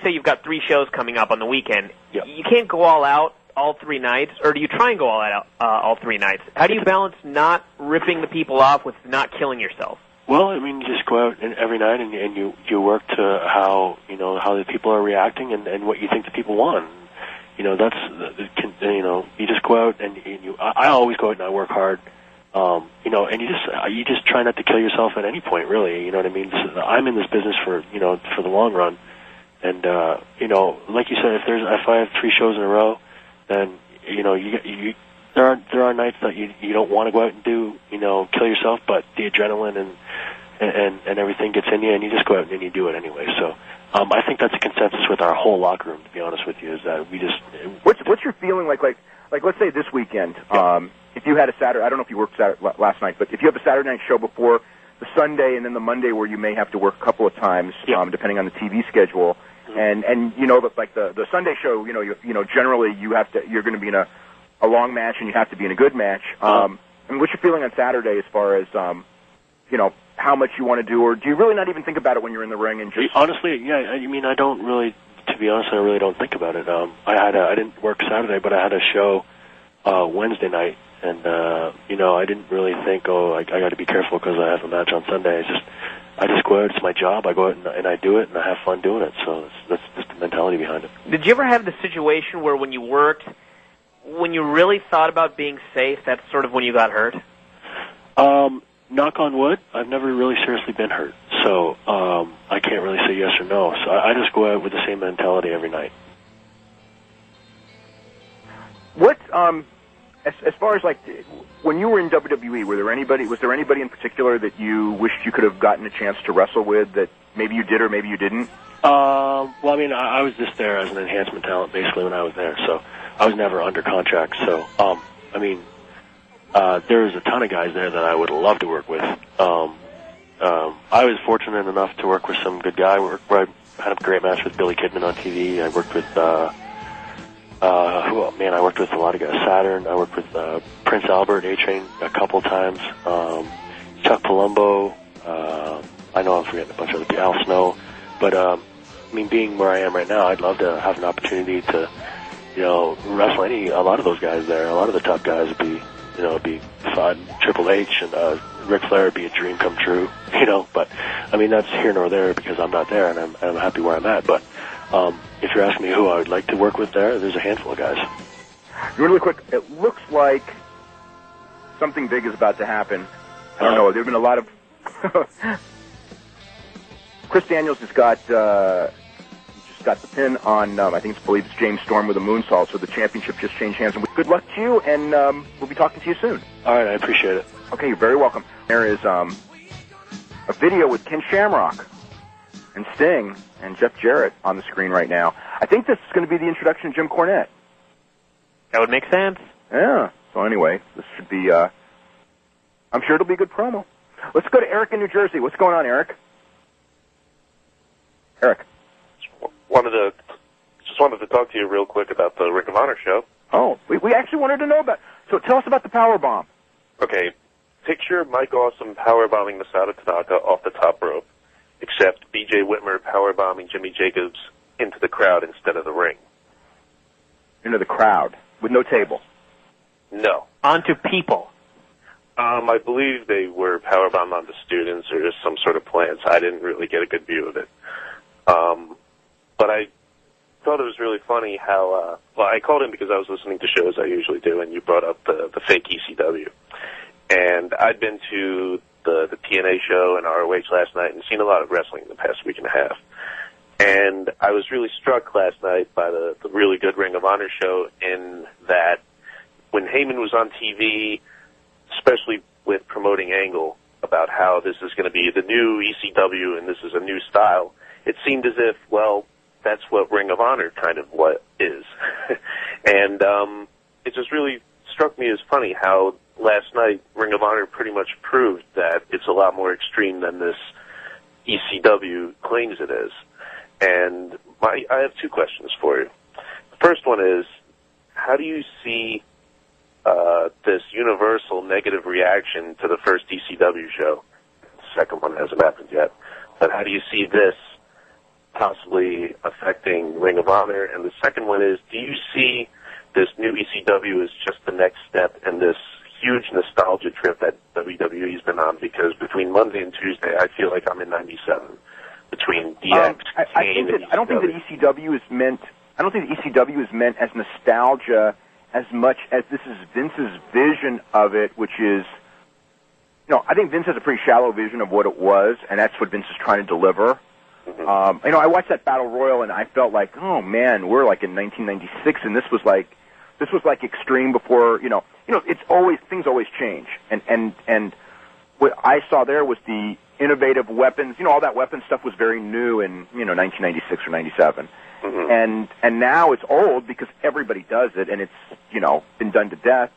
[SPEAKER 2] say you've got 3 shows coming up on the weekend, you can't go all out all 3 nights, or do you try and go all out all 3 nights? How do you balance not ripping the people off with not killing yourself?
[SPEAKER 9] Well, I mean, you just go out every night and you work to how the people are reacting and what you think the people want. That's you just go out and I always go out and I work hard. And you just try not to kill yourself at any point, really. You know what I mean? I'm in this business for the long run, and like you said, if I have 3 shows in a row, then there are nights that you don't want to go out and do kill yourself, but the adrenaline and everything gets in you, and you just go out and you do it anyway. So I think that's a consensus with our whole locker room. To be honest with you, is that we just
[SPEAKER 1] what's your feeling like let's say this weekend.
[SPEAKER 9] Yeah.
[SPEAKER 1] If you had a Saturday, I don't know if you worked last night, but if you have a Saturday night show before the Sunday and then the Monday where you may have to work a couple of times, depending on the TV schedule, and like the Sunday show, generally you're going to be in a long match and you have to be in a good match. I mean, what's your feeling on Saturday as far as how much you want to do, or do you really not even think about it when you're in the ring and just
[SPEAKER 9] honestly, yeah, I mean, I don't really, to be honest, I really don't think about it. I didn't work Saturday, but I had a show Wednesday night. And, I didn't really think, I got to be careful because I have a match on Sunday. I just go out. It's my job. I go out and I do it, and I have fun doing it. So that's just the mentality behind it.
[SPEAKER 2] Did you ever have the situation where when you worked, when you really thought about being safe, that's sort of when you got hurt?
[SPEAKER 9] Knock on wood, I've never really seriously been hurt. So I can't really say yes or no. So I just go out with the same mentality every night.
[SPEAKER 1] What, as far as when you were in WWE, was there anybody in particular that you wished you could have gotten a chance to wrestle with that maybe you did or maybe you didn't?
[SPEAKER 9] Well, I mean, I was just there as an enhancement talent basically when I was there, so I was never under contract. So, I mean, there's a ton of guys there that I would love to work with. I was fortunate enough to work with some good guy. I had a great match with Billy Kidman on TV. I worked with I worked with a lot of guys. Saturn. I worked with Prince Albert, A-Train a couple times. Chuck Palumbo. I know I'm forgetting a bunch of other people. Al Snow. But I mean, being where I am right now, I'd love to have an opportunity to, wrestle a lot of those guys there. A lot of the top guys would be, it'd be fun. Triple H and Ric Flair would be a dream come true. But I mean, that's here nor there because I'm not there and I'm happy where I'm at. But if you're asking me who I would like to work with there's a handful of guys.
[SPEAKER 1] Really quick, it looks like something big is about to happen. I don't know. There have been a lot of... Chris Daniels just got the pin on, I believe it's James Storm with a moonsault, so the championship just changed hands. And good luck to you, and we'll be talking to you soon.
[SPEAKER 9] All right, I appreciate it.
[SPEAKER 1] Okay, you're very welcome. There is a video with Ken Shamrock and Sting and Jeff Jarrett on the screen right now. I think this is going to be the introduction of Jim Cornette.
[SPEAKER 2] That would make sense.
[SPEAKER 1] Yeah. So anyway, this should be, I'm sure it'll be a good promo. Let's go to Eric in New Jersey. What's going on, Eric? Eric.
[SPEAKER 10] Just wanted to talk to you real quick about the Ring of Honor show.
[SPEAKER 1] Oh, we actually wanted to know about, so tell us about the power bomb.
[SPEAKER 10] Okay. Picture Mike Awesome powerbombing Masato Tanaka off the top rope, except B.J. Whitmer powerbombing Jimmy Jacobs into the crowd instead of the ring.
[SPEAKER 1] Into the crowd, with no table?
[SPEAKER 10] No.
[SPEAKER 2] Onto people?
[SPEAKER 10] I believe they were powerbombed onto students or just some sort of plants. I didn't really get a good view of it. But I thought it was really funny how, I called in because I was listening to shows I usually do, and you brought up the fake ECW. And I'd been to the TNA show and ROH last night and seen a lot of wrestling in the past week and a half. And I was really struck last night by the really good Ring of Honor show in that when Heyman was on TV, especially with promoting Angle about how this is going to be the new ECW and this is a new style, it seemed as if, well, that's what Ring of Honor kind of what is. And it just really struck me as funny how last night Ring of Honor pretty much proved that it's a lot more extreme than this ECW claims it is. And I have two questions for you. The first one is, how do you see this universal negative reaction to the first ECW show? The second one hasn't happened yet. But how do you see this possibly affecting Ring of Honor? And the second one is, do you see this new ECW as just the next step in this huge nostalgia trip that WWE's been on? Because between between Monday and Tuesday, I feel like I'm in 97. Between DX,
[SPEAKER 1] I don't think that ECW is meant. I don't think that ECW is meant as nostalgia as much as this is Vince's vision of it, which is, I think Vince has a pretty shallow vision of what it was, and that's what Vince is trying to deliver. Mm-hmm. I watched that Battle Royal, and I felt like, oh man, we're like in 1996, and this was like Extreme before, it's always, things always change, and what I saw there was the innovative weapons, all that weapon stuff was very new in, 1996 or 97. Mm-hmm. And now it's old because everybody does it, and it's, been done to death.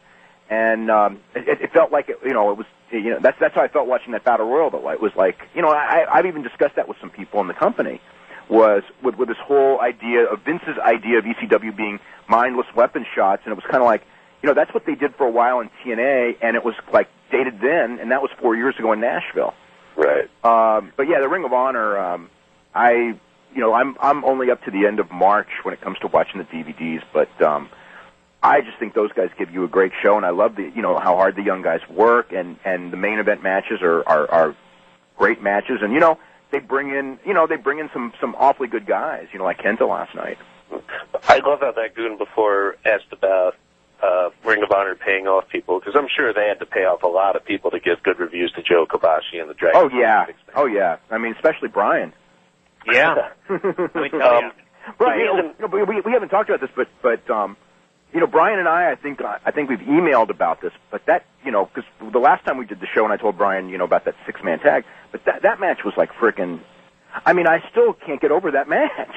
[SPEAKER 1] And it felt like it was, that's how I felt watching that Battle Royal. Though it was like, I've even discussed that with some people in the company, was with this whole idea of Vince's idea of ECW being mindless weapon shots, and it was kind of like, that's what they did for a while in TNA, and it was like dated then, and that was 4 years ago in Nashville.
[SPEAKER 10] Right.
[SPEAKER 1] But yeah, the Ring of Honor, I'm only up to the end of March when it comes to watching the DVDs, but I just think those guys give you a great show, and I love how hard the young guys work, and the main event matches are great matches, and they bring in some awfully good guys, like Kenta last night.
[SPEAKER 10] I love how that goon before asked about Ring of Honor paying off people, because I'm sure they had to pay off a lot of people to give good reviews to Joe Kobashi and the Dragon.
[SPEAKER 1] Oh yeah. I mean, especially Brian.
[SPEAKER 2] Yeah. Let me tell you.
[SPEAKER 1] Brian, we haven't talked about this, but Brian and I think we've emailed about this, but that, because the last time we did the show and I told Brian, about that 6-man tag, but that match was like frickin', I mean, I still can't get over that match.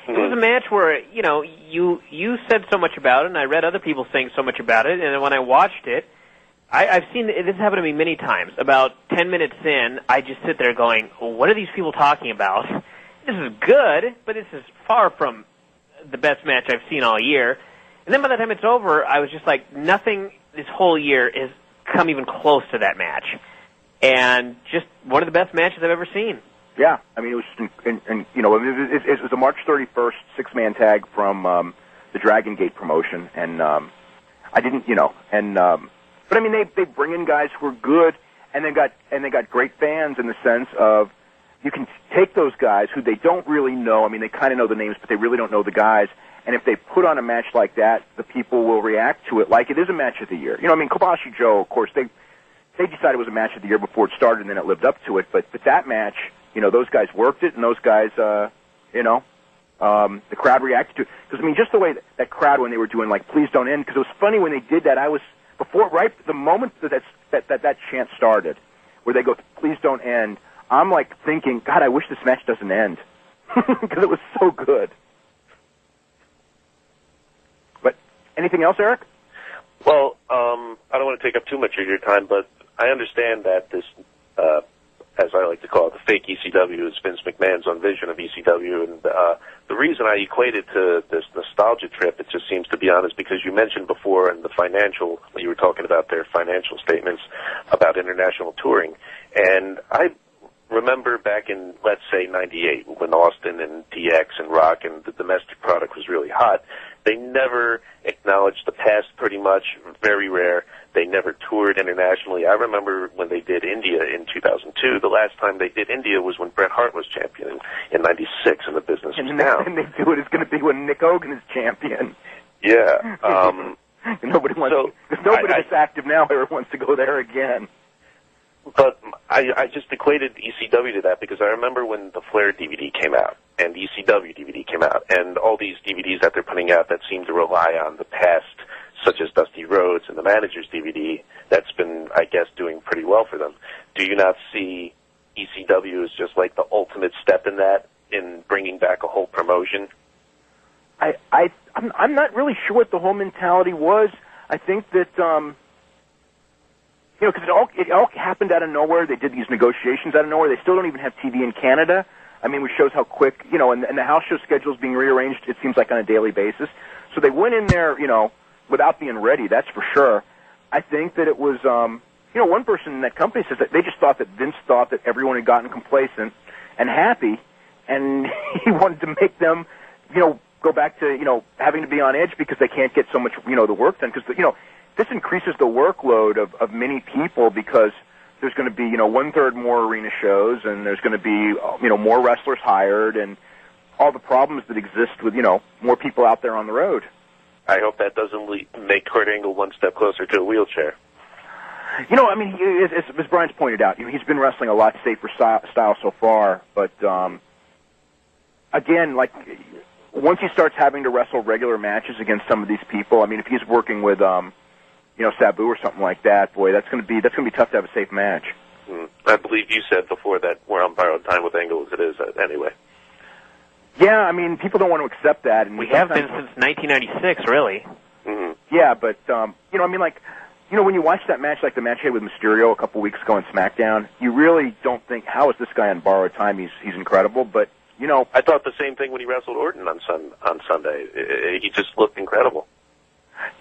[SPEAKER 2] It was a match where, you said so much about it, and I read other people saying so much about it, and when I watched it, I've seen this happen to me many times. About 10 minutes in, I just sit there going, what are these people talking about? This is good, but this is far from the best match I've seen all year. And then by the time it's over, I was just like, nothing this whole year has come even close to that match. And just one of the best matches I've ever seen.
[SPEAKER 1] Yeah, I mean, it was just, it was a March 31st 6-man tag from the Dragon Gate promotion, and I didn't, but I mean, they bring in guys who are good, and they got great fans in the sense of you can take those guys who they don't really know. I mean, they kind of know the names, but they really don't know the guys. And if they put on a match like that, the people will react to it like it is a match of the year. Kobashi Joe, of course, they decided it was a match of the year before it started, and then it lived up to it. But that match, those guys worked it, and those guys, the crowd reacted to it. Because, I mean, just the way that crowd when they were doing, like, Please Don't End, because it was funny when they did that, the moment that chant started, where they go, Please Don't End, I'm, like, thinking, God, I wish this match doesn't end. Because it was so good. But anything else, Eric?
[SPEAKER 10] Well, I don't want to take up too much of your time, but I understand that this, as I like to call it, the fake ECW is Vince McMahon's own vision of ECW, and the reason I equate it to this nostalgia trip, it just seems to be honest, because you mentioned before in the financial, when you were talking about their financial statements about international touring, and I remember back in, let's say, 98, when Austin and DX and Rock and the domestic product was really hot, they never acknowledged the past pretty much, very rare. They never toured internationally. I remember when they did India in 2002, the last time they did India was when Bret Hart was champion in 96, and the business was down.
[SPEAKER 1] And they do it is going to be when Nick Hogan is champion.
[SPEAKER 10] Yeah.
[SPEAKER 1] Nobody wants if nobody that's active now ever wants to go there again.
[SPEAKER 10] But I just equated ECW to that because I remember when the Flair DVD came out and the ECW DVD came out and all these DVDs that they're putting out that seem to rely on the past, such as Dusty Rhodes and the Manager's DVD, that's been, I guess, doing pretty well for them. Do you not see ECW as just like the ultimate step in that, in bringing back a whole promotion?
[SPEAKER 1] I'm not really sure what the whole mentality was. I think that, because it all happened out of nowhere. They did these negotiations out of nowhere. They still don't even have TV in Canada. I mean, which shows how quick, and the house show schedule's being rearranged, it seems like on a daily basis. So they went in there, without being ready, that's for sure. I think that it was, one person in that company says that they just thought that Vince thought that everyone had gotten complacent and happy, and he wanted to make them, go back to, having to be on edge because they can't get so much, the work done. Because, this increases the workload of many people because, there's going to be, 1/3 more arena shows, and there's going to be, more wrestlers hired, and all the problems that exist with, more people out there on the road.
[SPEAKER 10] I hope that doesn't make Kurt Angle one step closer to a wheelchair.
[SPEAKER 1] As Brian's pointed out, he's been wrestling a lot safer style so far, but again, like, once he starts having to wrestle regular matches against some of these people, I mean, if he's working with, Sabu or something like that, boy, that's going to be tough to have a safe match.
[SPEAKER 10] I believe you said before that we're on borrowed time with Angle as it is anyway.
[SPEAKER 1] Yeah, I mean, people don't want to accept that. And
[SPEAKER 2] we have been since 1996, really.
[SPEAKER 10] Mm-hmm.
[SPEAKER 1] Yeah, but, when you watch that match, like the match he had with Mysterio a couple weeks ago on SmackDown, you really don't think, how is this guy on borrowed time? He's incredible, but,
[SPEAKER 10] I thought the same thing when he wrestled Orton on Sunday. He just looked incredible.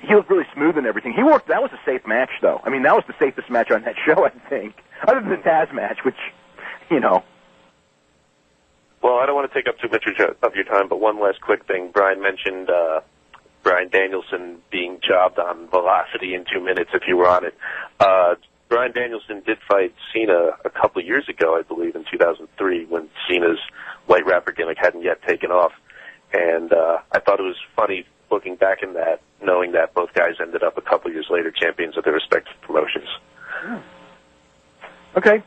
[SPEAKER 1] He looked really smooth and everything. That was a safe match, though. I mean, that was the safest match on that show, I think, other than the Taz match, which,
[SPEAKER 10] Well, I don't want to take up too much of your time, but one last quick thing. Brian mentioned Bryan Danielson being jobbed on Velocity in 2 minutes if you were on it. Bryan Danielson did fight Cena a couple of years ago, I believe, in 2003, when Cena's white rapper gimmick hadn't yet taken off. And I thought it was funny looking back in that, knowing that both guys ended up a couple years later champions of their respective promotions.
[SPEAKER 1] Okay.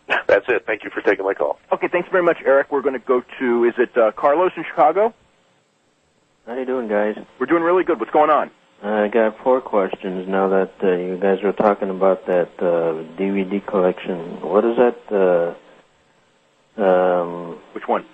[SPEAKER 10] That's it. Thank you for taking my call.
[SPEAKER 1] Okay, thanks very much, Eric. We're going to go to, is it Carlos in Chicago?
[SPEAKER 11] How you doing, guys?
[SPEAKER 1] We're doing really good. What's going on?
[SPEAKER 11] I got 4 questions now that you guys were talking about that DVD collection. What is that?
[SPEAKER 1] Which one?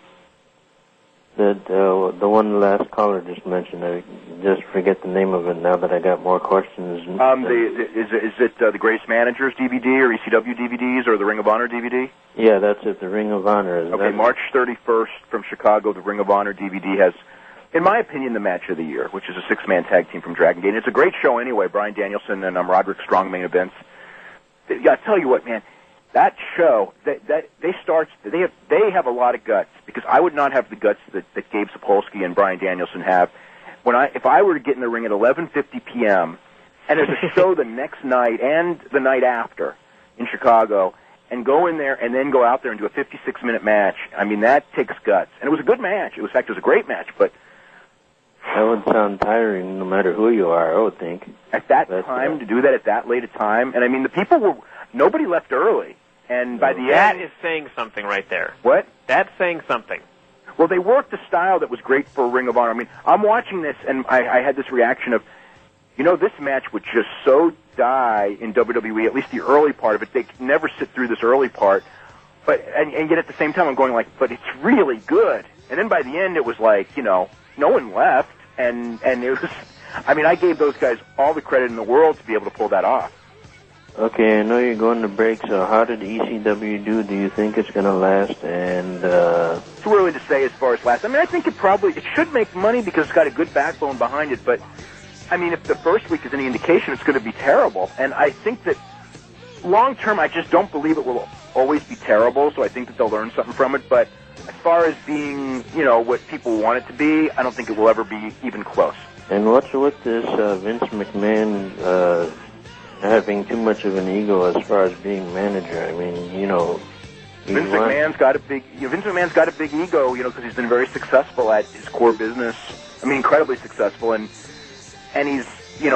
[SPEAKER 11] The one the last caller just mentioned. I just forget the name of it now that I got more questions.
[SPEAKER 1] Is it the Greatest Managers DVD or ECW DVDs or the Ring of Honor DVD?
[SPEAKER 11] Yeah, that's it. The Ring of Honor.
[SPEAKER 1] Okay, March 31st from Chicago. The Ring of Honor DVD has, in my opinion, the match of the year, which is a 6-man tag team from Dragon Gate. And it's a great show anyway. Bryan Danielson and Roderick Strong main events. I tell you what, man. That show, they have a lot of guts, because I would not have the guts that Gabe Sapolsky and Bryan Danielson have. If I were to get in the ring at 11:50 p.m. and there's a show the next night and the night after in Chicago, and go in there and then go out there and do a 56-minute match, I mean, that takes guts. And it was a good match. In fact, it was a great match, but
[SPEAKER 11] that would sound tiring no matter who you are, I would think.
[SPEAKER 1] At that time, to do that at that late a time, and I mean, nobody left early. And by the end...
[SPEAKER 2] That is saying something right there.
[SPEAKER 1] What?
[SPEAKER 2] That's saying something.
[SPEAKER 1] Well, they worked a style that was great for Ring of Honor. I mean, I'm watching this, and I had this reaction of, this match would just so die in WWE, at least the early part of it. They could never sit through this early part. And yet at the same time, I'm going like, but it's really good. And then by the end, it was like, no one left. And it was... I mean, I gave those guys all the credit in the world to be able to pull that off.
[SPEAKER 11] Okay, I know you're going to break, so how did ECW do? Do you think it's going to last? And
[SPEAKER 1] too early to say as far as last. I mean, I think it should make money because it's got a good backbone behind it, but, I mean, if the first week is any indication, it's going to be terrible. And I think that long term, I just don't believe it will always be terrible, so I think that they'll learn something from it. But as far as being, what people want it to be, I don't think it will ever be even close.
[SPEAKER 11] And what's with this Vince McMahon having too much of an ego as far as being manager? I mean,
[SPEAKER 1] Vince McMahon's got a big ego, because he's been very successful at his core business. I mean, incredibly successful, and he's, he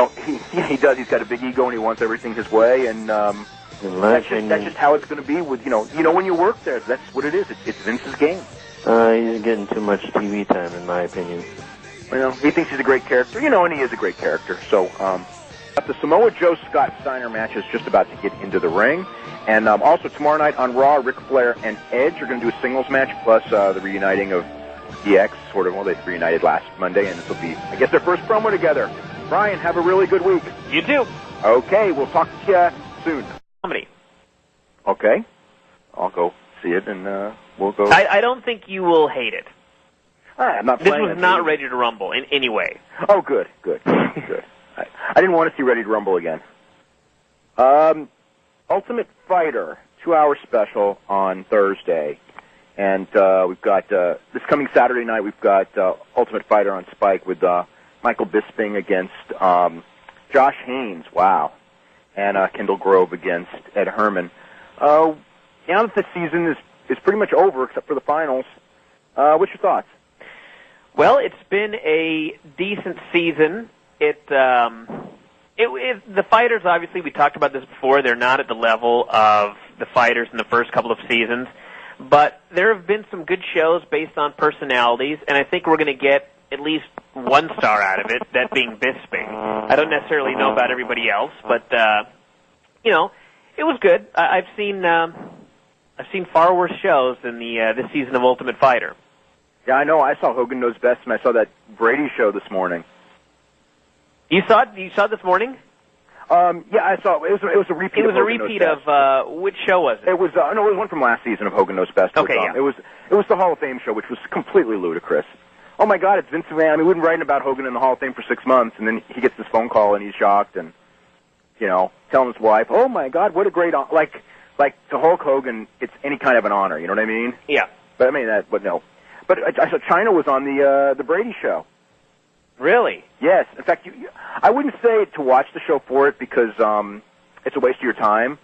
[SPEAKER 1] does. He's got a big ego, and he wants everything his way, and that's just how it's going to be with, when you work there. That's what it is. It's Vince's game.
[SPEAKER 11] He's getting too much TV time, in my opinion.
[SPEAKER 1] He thinks he's a great character, and he is a great character. So, the Samoa Joe Scott Steiner match is just about to get into the ring. And also tomorrow night on Raw, Ric Flair and Edge are going to do a singles match, plus the reuniting of DX, sort of. Well, they reunited last Monday, and this will be, I guess, their first promo together. Brian, have a really good week.
[SPEAKER 2] You too.
[SPEAKER 1] Okay, we'll talk to you soon.
[SPEAKER 2] Comedy.
[SPEAKER 1] Okay. I'll go see it, and we'll go.
[SPEAKER 2] I don't think you will hate it.
[SPEAKER 1] I'm not
[SPEAKER 2] This was not Ready to Rumble in any way.
[SPEAKER 1] Oh, good. I didn't want to see Ready to Rumble again. Ultimate Fighter, 2-hour special on Thursday. And we've got, this coming Saturday night, we've got Ultimate Fighter on Spike with Michael Bisping against Josh Haynes, wow, and Kendall Grove against Ed Herman. Now that the season is pretty much over, except for the finals, what's your thoughts?
[SPEAKER 2] Well, it's been a decent season. The fighters, obviously, we talked about this before, they're not at the level of the fighters in the first couple of seasons. But there have been some good shows based on personalities, and I think we're going to get at least one star out of it, that being Bisping. I don't necessarily know about everybody else, but, it was good. I've seen far worse shows than this season of Ultimate Fighter.
[SPEAKER 1] Yeah, I know. I saw Hogan Knows Best, and I saw that Brady show this morning.
[SPEAKER 2] You saw it? You saw it this morning?
[SPEAKER 1] Yeah, I saw it. It was a repeat.
[SPEAKER 2] It was a repeat of which show was it?
[SPEAKER 1] It was it was one from last season of Hogan Knows Best.
[SPEAKER 2] Okay, yeah.
[SPEAKER 1] It was the Hall of Fame show, which was completely ludicrous. Oh my God, it's Vince McMahon. I mean, we've been writing about Hogan in the Hall of Fame for 6 months, and then he gets this phone call and he's shocked and telling his wife, "Oh my God, what a great like to Hulk Hogan, it's any kind of an honor." You know what I mean?
[SPEAKER 2] Yeah.
[SPEAKER 1] But I mean that, but no. But I saw China was on the Brady show.
[SPEAKER 2] Really?
[SPEAKER 1] Yes. In fact, I wouldn't say to watch the show for it because it's a waste of your time.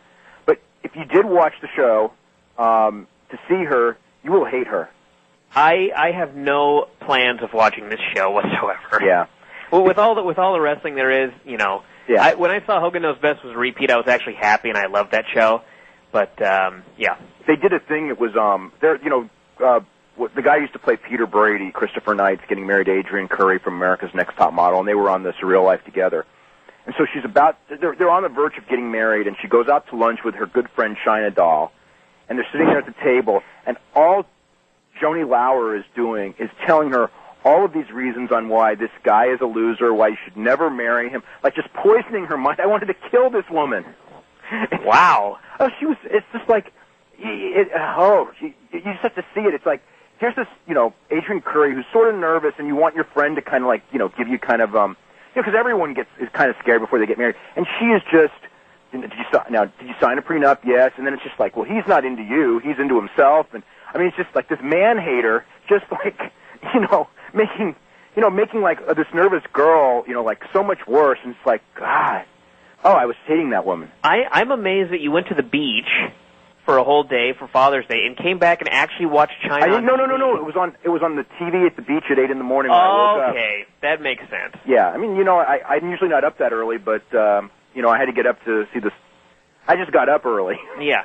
[SPEAKER 1] But if you did watch the show to see her, you will hate her.
[SPEAKER 2] I have no plans of watching this show whatsoever.
[SPEAKER 1] Yeah.
[SPEAKER 2] Well, with all the wrestling there is,
[SPEAKER 1] Yeah.
[SPEAKER 2] when I saw Hogan Knows Best was a repeat, I was actually happy and I loved that show. But yeah,
[SPEAKER 1] they did a thing. It was the guy who used to play Peter Brady, Christopher Knight's getting married to Adrienne Curry from America's Next Top Model, and they were on the Surreal Life together. And so they're on the verge of getting married, and she goes out to lunch with her good friend China Doll, and they're sitting there at the table, and all Joni Lauer is doing is telling her all of these reasons on why this guy is a loser, why you should never marry him, like just poisoning her mind. I wanted to kill this woman.
[SPEAKER 2] Wow.
[SPEAKER 1] Oh, it's just like, you just have to see it. It's like, here's this, Adrienne Curry who's sort of nervous, and you want your friend to kind of like, give you kind of, because everyone is kind of scared before they get married, and she is just, did you sign a prenup? Yes. And then it's just like, well, he's not into you, he's into himself, and I mean, it's just like this man hater, just like, making like this nervous girl, like so much worse, and it's like, God, I was hating that woman.
[SPEAKER 2] I'm amazed that you went to the beach for a whole day for Father's Day and came back and actually watched China.
[SPEAKER 1] No. It was on the TV at the beach at 8 in the morning when I woke up.
[SPEAKER 2] Okay, that makes sense.
[SPEAKER 1] Yeah, I mean, I'm usually not up that early, but I had to get up to see this. I just got up early.
[SPEAKER 2] Yeah.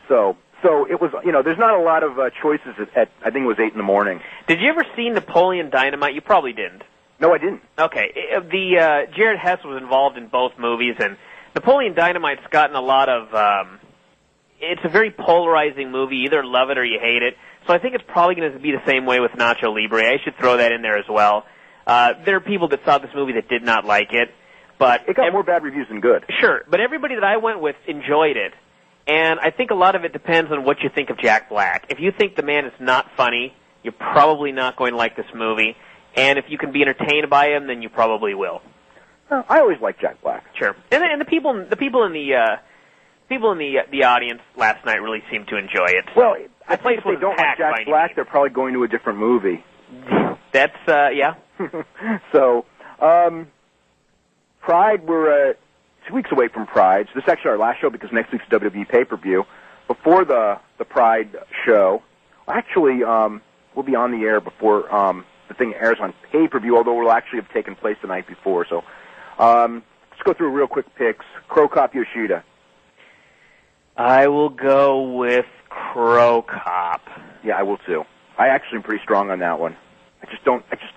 [SPEAKER 1] So it was, there's not a lot of choices at I think it was 8 in the morning.
[SPEAKER 2] Did you ever see Napoleon Dynamite? You probably didn't.
[SPEAKER 1] No, I didn't.
[SPEAKER 2] Okay. Jared Hess was involved in both movies, and Napoleon Dynamite's gotten a lot of, it's a very polarizing movie. You either love it or you hate it. So I think it's probably going to be the same way with Nacho Libre. I should throw that in there as well. There are people that saw this movie that did not like it, but
[SPEAKER 1] it got more bad reviews than good.
[SPEAKER 2] Sure, but everybody that I went with enjoyed it. And I think a lot of it depends on what you think of Jack Black. If you think the man is not funny, you're probably not going to like this movie. And if you can be entertained by him, then you probably will.
[SPEAKER 1] I always like Jack Black.
[SPEAKER 2] Sure. And the people in the audience last night really seemed to enjoy it.
[SPEAKER 1] Well, I think if they don't like Jack Black, they're probably going to a different movie.
[SPEAKER 2] That's yeah.
[SPEAKER 1] So, Pride, we're 2 weeks away from Pride. So this is actually our last show because next week's WWE pay-per-view. Before the Pride show, actually, we'll be on the air before the thing airs on pay-per-view, although it will actually have taken place the night before. So let's go through real quick picks. Crow Cop Yoshida.
[SPEAKER 2] I will go with Crow Cop.
[SPEAKER 1] Yeah, I will too. I actually am pretty strong on that one. I just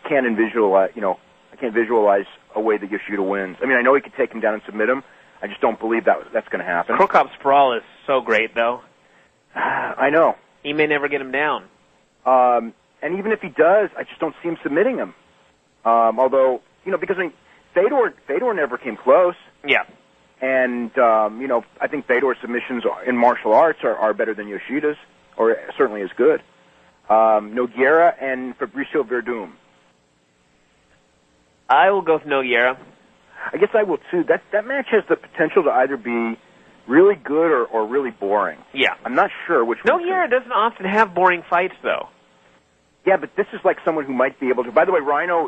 [SPEAKER 1] can't visualize, I can't visualize a way that Yoshida wins. I mean, I know he could take him down and submit him. I just don't believe that's going to happen.
[SPEAKER 2] Crow Cop Sprawl is so great, though.
[SPEAKER 1] I know.
[SPEAKER 2] He may never get him down.
[SPEAKER 1] And even if he does, I just don't see him submitting him. Although, because I mean, Fedor never came close.
[SPEAKER 2] Yeah.
[SPEAKER 1] And, I think Fedor's submissions in martial arts are better than Yoshida's, or certainly as good. Nogueira and Fabricio Verdum.
[SPEAKER 2] I will go with Nogueira.
[SPEAKER 1] I guess I will, too. That match has the potential to either be really good or really boring.
[SPEAKER 2] Yeah.
[SPEAKER 1] I'm not sure which one.
[SPEAKER 2] Nogueira doesn't often have boring fights, though.
[SPEAKER 1] Yeah, but this is like someone who might be able to. By the way, Rhino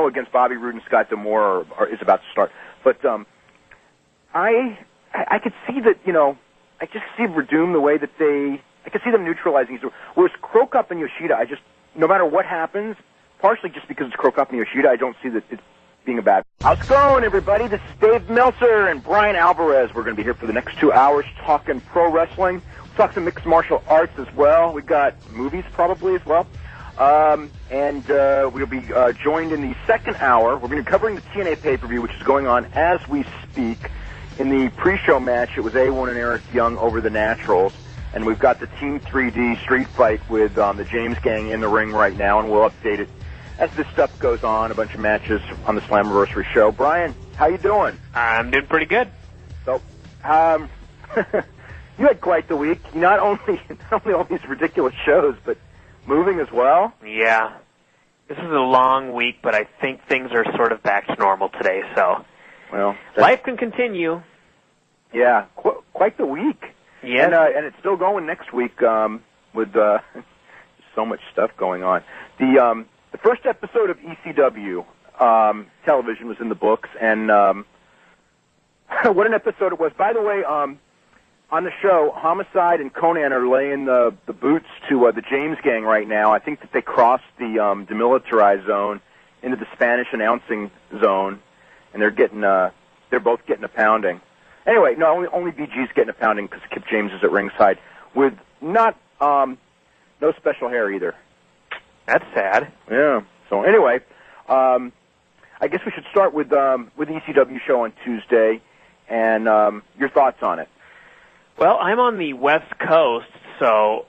[SPEAKER 1] against Bobby Roode and Scott D'Amore is about to start. But I could see that, I just see Verdum the way that I can see them neutralizing. Whereas Crow Cup and Yoshida, no matter what happens, partially just because it's Crow Cup and Yoshida, I don't see that it's being a bad. How's it going, everybody? This is Dave Meltzer and Brian Alvarez. We're going to be here for the next 2 hours talking pro wrestling. We'll talk some mixed martial arts as well. We've got movies probably as well. And we'll be joined in the second hour. We're going to be covering the TNA pay-per-view, which is going on as we speak. In the pre-show match, it was A1 and Eric Young over the Naturals. And we've got the Team 3D street fight with the James Gang in the ring right now, and we'll update it as this stuff goes on. A bunch of matches on the Slammiversary show. Brian, how you doing?
[SPEAKER 2] I'm doing pretty good.
[SPEAKER 1] So, you had quite the week. Not only all these ridiculous shows, but moving as well.
[SPEAKER 2] Yeah. This is a long week, but I think things are sort of back to normal today, so
[SPEAKER 1] well,
[SPEAKER 2] life can continue.
[SPEAKER 1] Yeah, quite the week.
[SPEAKER 2] Yeah.
[SPEAKER 1] And it's still going next week with so much stuff going on. The first episode of ECW television was in the books, and what an episode it was. By the way, on the show, Homicide and Conan are laying the boots to the James Gang right now. I think that they crossed the demilitarized zone into the Spanish announcing zone, and they're both getting a pounding. Anyway, no, only BG's getting a pounding because Kip James is at ringside with no special hair either.
[SPEAKER 2] That's sad.
[SPEAKER 1] Yeah. So anyway, I guess we should start with the ECW show on Tuesday, and your thoughts on it.
[SPEAKER 2] Well, I'm on the West Coast, so,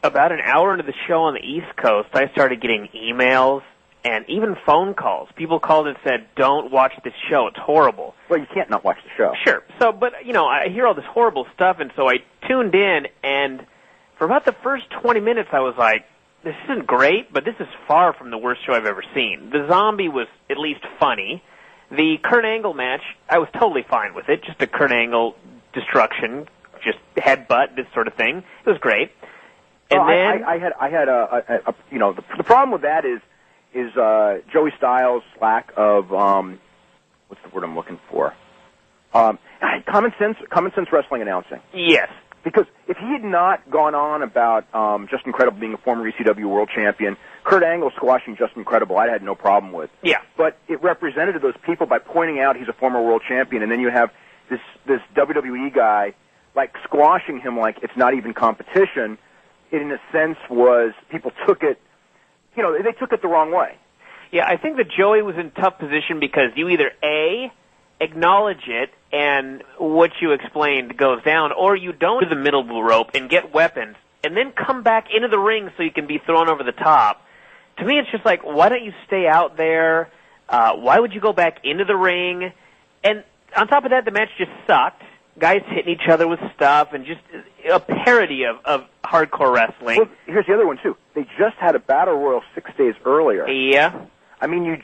[SPEAKER 2] about an hour into the show on the East Coast, I started getting emails and even phone calls. People called and said, don't watch this show, it's horrible.
[SPEAKER 1] Well, you can't not watch the show.
[SPEAKER 2] Sure. So, but, I hear all this horrible stuff, and so I tuned in, and for about the first 20 minutes, I was like, this isn't great, but this is far from the worst show I've ever seen. The Zombie was at least funny. The Kurt Angle match, I was totally fine with it, just a Kurt Angle destruction, just headbutt, this sort of thing. It was great. And then
[SPEAKER 1] I had the problem with that is Joey Styles' lack of what's the word I'm looking for? Common sense wrestling announcing.
[SPEAKER 2] Yes.
[SPEAKER 1] Because if he had not gone on about Just Incredible being a former ECW world champion, Kurt Angle squashing Just Incredible, I had no problem with.
[SPEAKER 2] Yeah.
[SPEAKER 1] But it represented to those people by pointing out he's a former world champion, and then you have this WWE guy like squashing him like it's not even competition. It, in a sense, was people took it, they took it the wrong way.
[SPEAKER 2] Yeah, I think that Joey was in a tough position because you either A, acknowledge it and what you explained goes down, or you don't do the middle rope and get weapons and then come back into the ring so you can be thrown over the top. To me, it's just like, why don't you stay out there? Why would you go back into the ring? And on top of that, the match just sucked. Guys hitting each other with stuff and just a parody of hardcore wrestling.
[SPEAKER 1] Well, here's the other one, too. They just had a Battle Royal 6 days earlier.
[SPEAKER 2] Yeah.
[SPEAKER 1] I mean,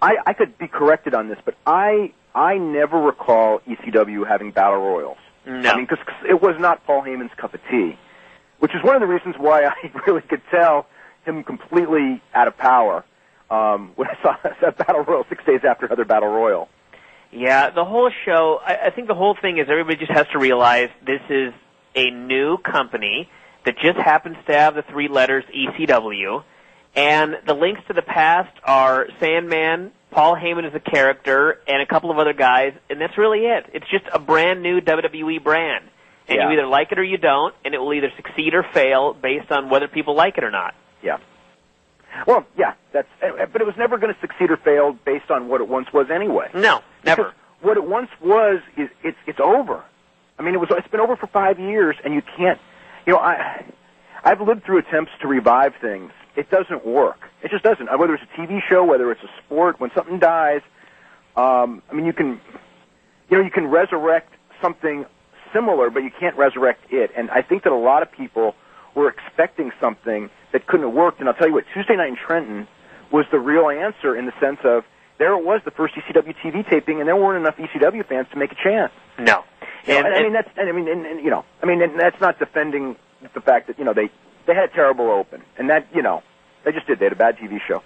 [SPEAKER 1] I could be corrected on this, but I never recall ECW having Battle Royals.
[SPEAKER 2] No.
[SPEAKER 1] I mean, because it was not Paul Heyman's cup of tea, which is one of the reasons why I really could tell him completely out of power when I saw that Battle Royal 6 days after another Battle Royal.
[SPEAKER 2] Yeah, the whole show, I think the whole thing is everybody just has to realize this is a new company that just happens to have the 3 letters ECW, and the links to the past are Sandman, Paul Heyman is a character, and a couple of other guys, and that's really it. It's just a brand new WWE brand, and you either like it or you don't, and it will either succeed or fail based on whether people like it or not.
[SPEAKER 1] Yeah. Well, yeah, but it was never going to succeed or fail based on what it once was anyway.
[SPEAKER 2] No, never.
[SPEAKER 1] Because what it once was is it's over. I mean, it's been over for 5 years, and you can't. I've lived through attempts to revive things. It doesn't work. It just doesn't. Whether it's a TV show, whether it's a sport, when something dies, you can resurrect something similar, but you can't resurrect it. And I think that a lot of people were expecting something that couldn't have worked. And I'll tell you what, Tuesday Night in Trenton was the real answer in the sense of there it was, the first ECW TV taping, and there weren't enough ECW fans to make a chant.
[SPEAKER 2] No.
[SPEAKER 1] And that's not defending the fact that they had a terrible open, and that they just did. They had a bad TV show.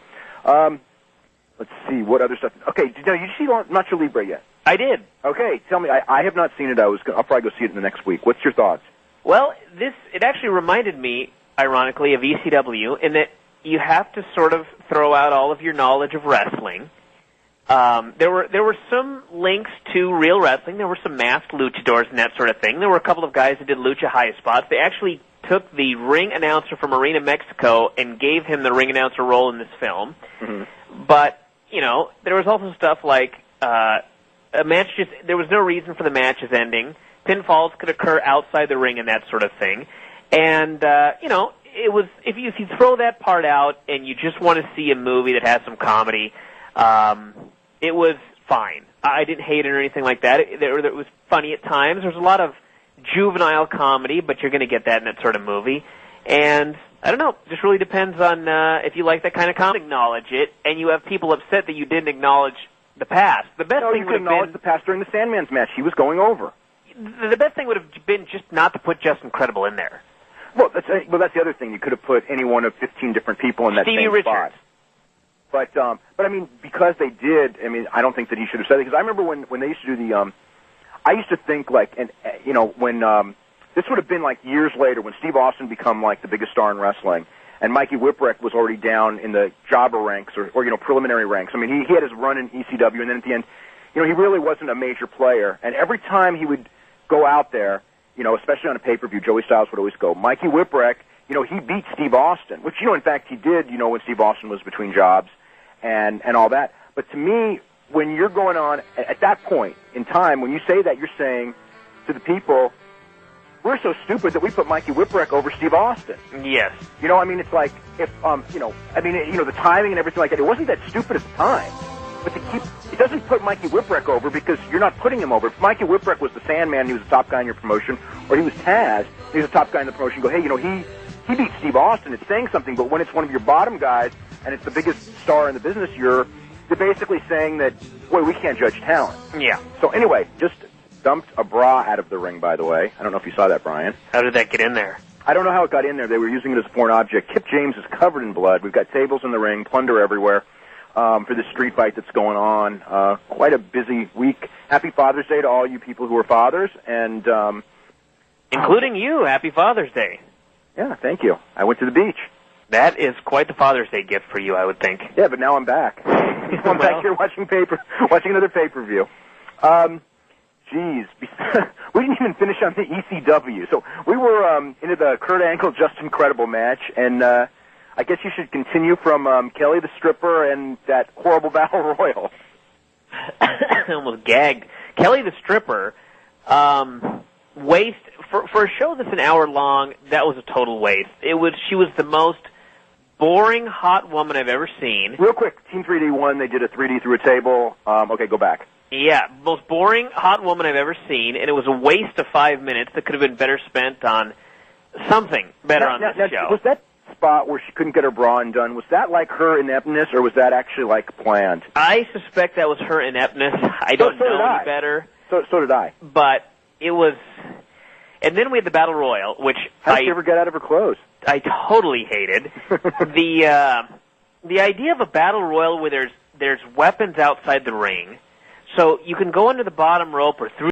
[SPEAKER 1] Let's see what other stuff. Okay, did you see Nacho Libre yet?
[SPEAKER 2] I did.
[SPEAKER 1] Okay, tell me. I have not seen it. I'll probably go see it in the next week. What's your thoughts?
[SPEAKER 2] Well, it actually reminded me, ironically, of ECW in that you have to sort of throw out all of your knowledge of wrestling. There were some links to real wrestling. There were some masked luchadors and that sort of thing. There were a couple of guys that did lucha high spots. They actually took the ring announcer from Arena Mexico and gave him the ring announcer role in this film.
[SPEAKER 1] Mm-hmm.
[SPEAKER 2] But, there was also stuff like a match there was no reason for the matches ending. Pinfalls could occur outside the ring and that sort of thing. And, it was, if you throw that part out and you just want to see a movie that has some comedy, it was fine. I didn't hate it or anything like that. It was funny at times. There's a lot of juvenile comedy, but you're going to get that in that sort of movie. And I don't know. Just really depends on if you like that kind of comedy. Acknowledge it, and you have people upset that you didn't acknowledge the past. The best thing would have been
[SPEAKER 1] the past during the Sandman's match. He was going over.
[SPEAKER 2] The best thing would have been just not to put Just Incredible in there.
[SPEAKER 1] Well, that's the other thing. You could have put any one of 15 different people in that
[SPEAKER 2] Stevie
[SPEAKER 1] same
[SPEAKER 2] Richards.
[SPEAKER 1] spot. But I mean, because they did, I mean, I don't think that he should have said it. Because I remember when they used to do the, I used to think like, and when this would have been like years later when Steve Austin become like the biggest star in wrestling, and Mikey Whipwreck was already down in the jobber ranks or preliminary ranks. I mean, he had his run in ECW, and then at the end, he really wasn't a major player. And every time he would go out there, especially on a pay-per-view, Joey Styles would always go, Mikey Whipwreck, he beat Steve Austin, which, in fact, he did, when Steve Austin was between jobs and all that. But to me, when you're going on, at that point in time, when you say that, you're saying to the people, we're so stupid that we put Mikey Whipwreck over Steve Austin.
[SPEAKER 2] Yes.
[SPEAKER 1] I mean, it's like, if, the timing and everything like that, it wasn't that stupid at the time. But it doesn't put Mikey Whipwreck over because you're not putting him over. If Mikey Whipwreck was the Sandman, he was the top guy in your promotion, or he was Taz, he was the top guy in the promotion, go, hey, he beat Steve Austin, it's saying something, but when it's one of your bottom guys, and it's the biggest star in the business, you're basically saying that, boy, we can't judge talent.
[SPEAKER 2] Yeah.
[SPEAKER 1] So anyway, just dumped a bra out of the ring, by the way. I don't know if you saw that, Brian.
[SPEAKER 2] How did that get in there?
[SPEAKER 1] I don't know how it got in there. They were using it as a foreign object. Kip James is covered in blood. We've got tables in the ring, plunder everywhere. For this street fight that's going on. Quite a busy week. Happy Father's Day to all you people who are fathers, and
[SPEAKER 2] including you. Happy Father's Day.
[SPEAKER 1] Yeah, thank you. I went to the beach.
[SPEAKER 2] That is quite the Father's Day gift for you, I would think.
[SPEAKER 1] Yeah, but now I'm back. I'm back here watching another pay-per-view. Geez, we didn't even finish on the ECW. So we were into the Kurt Angle Just Incredible match, and I guess you should continue from Kelly the Stripper and that horrible battle royal.
[SPEAKER 2] I almost gagged. Kelly the Stripper, waste for a show that's an hour long. That was a total waste. She was the most boring hot woman I've ever seen.
[SPEAKER 1] Real quick, Team 3D won. They did a 3D through a table. Okay, go back.
[SPEAKER 2] Yeah, most boring hot woman I've ever seen, and it was a waste of 5 minutes that could have been better spent on something better on this show.
[SPEAKER 1] Was that spot where she couldn't get her bra undone, was that like her ineptness, or was that actually like planned?
[SPEAKER 2] I suspect that was her ineptness. I don't know any better.
[SPEAKER 1] So did I.
[SPEAKER 2] But it was, and then we had the Battle Royal, which
[SPEAKER 1] how did she ever get out of her clothes?
[SPEAKER 2] I totally hated. The idea of a Battle Royal where there's weapons outside the ring, so you can go under the bottom rope or through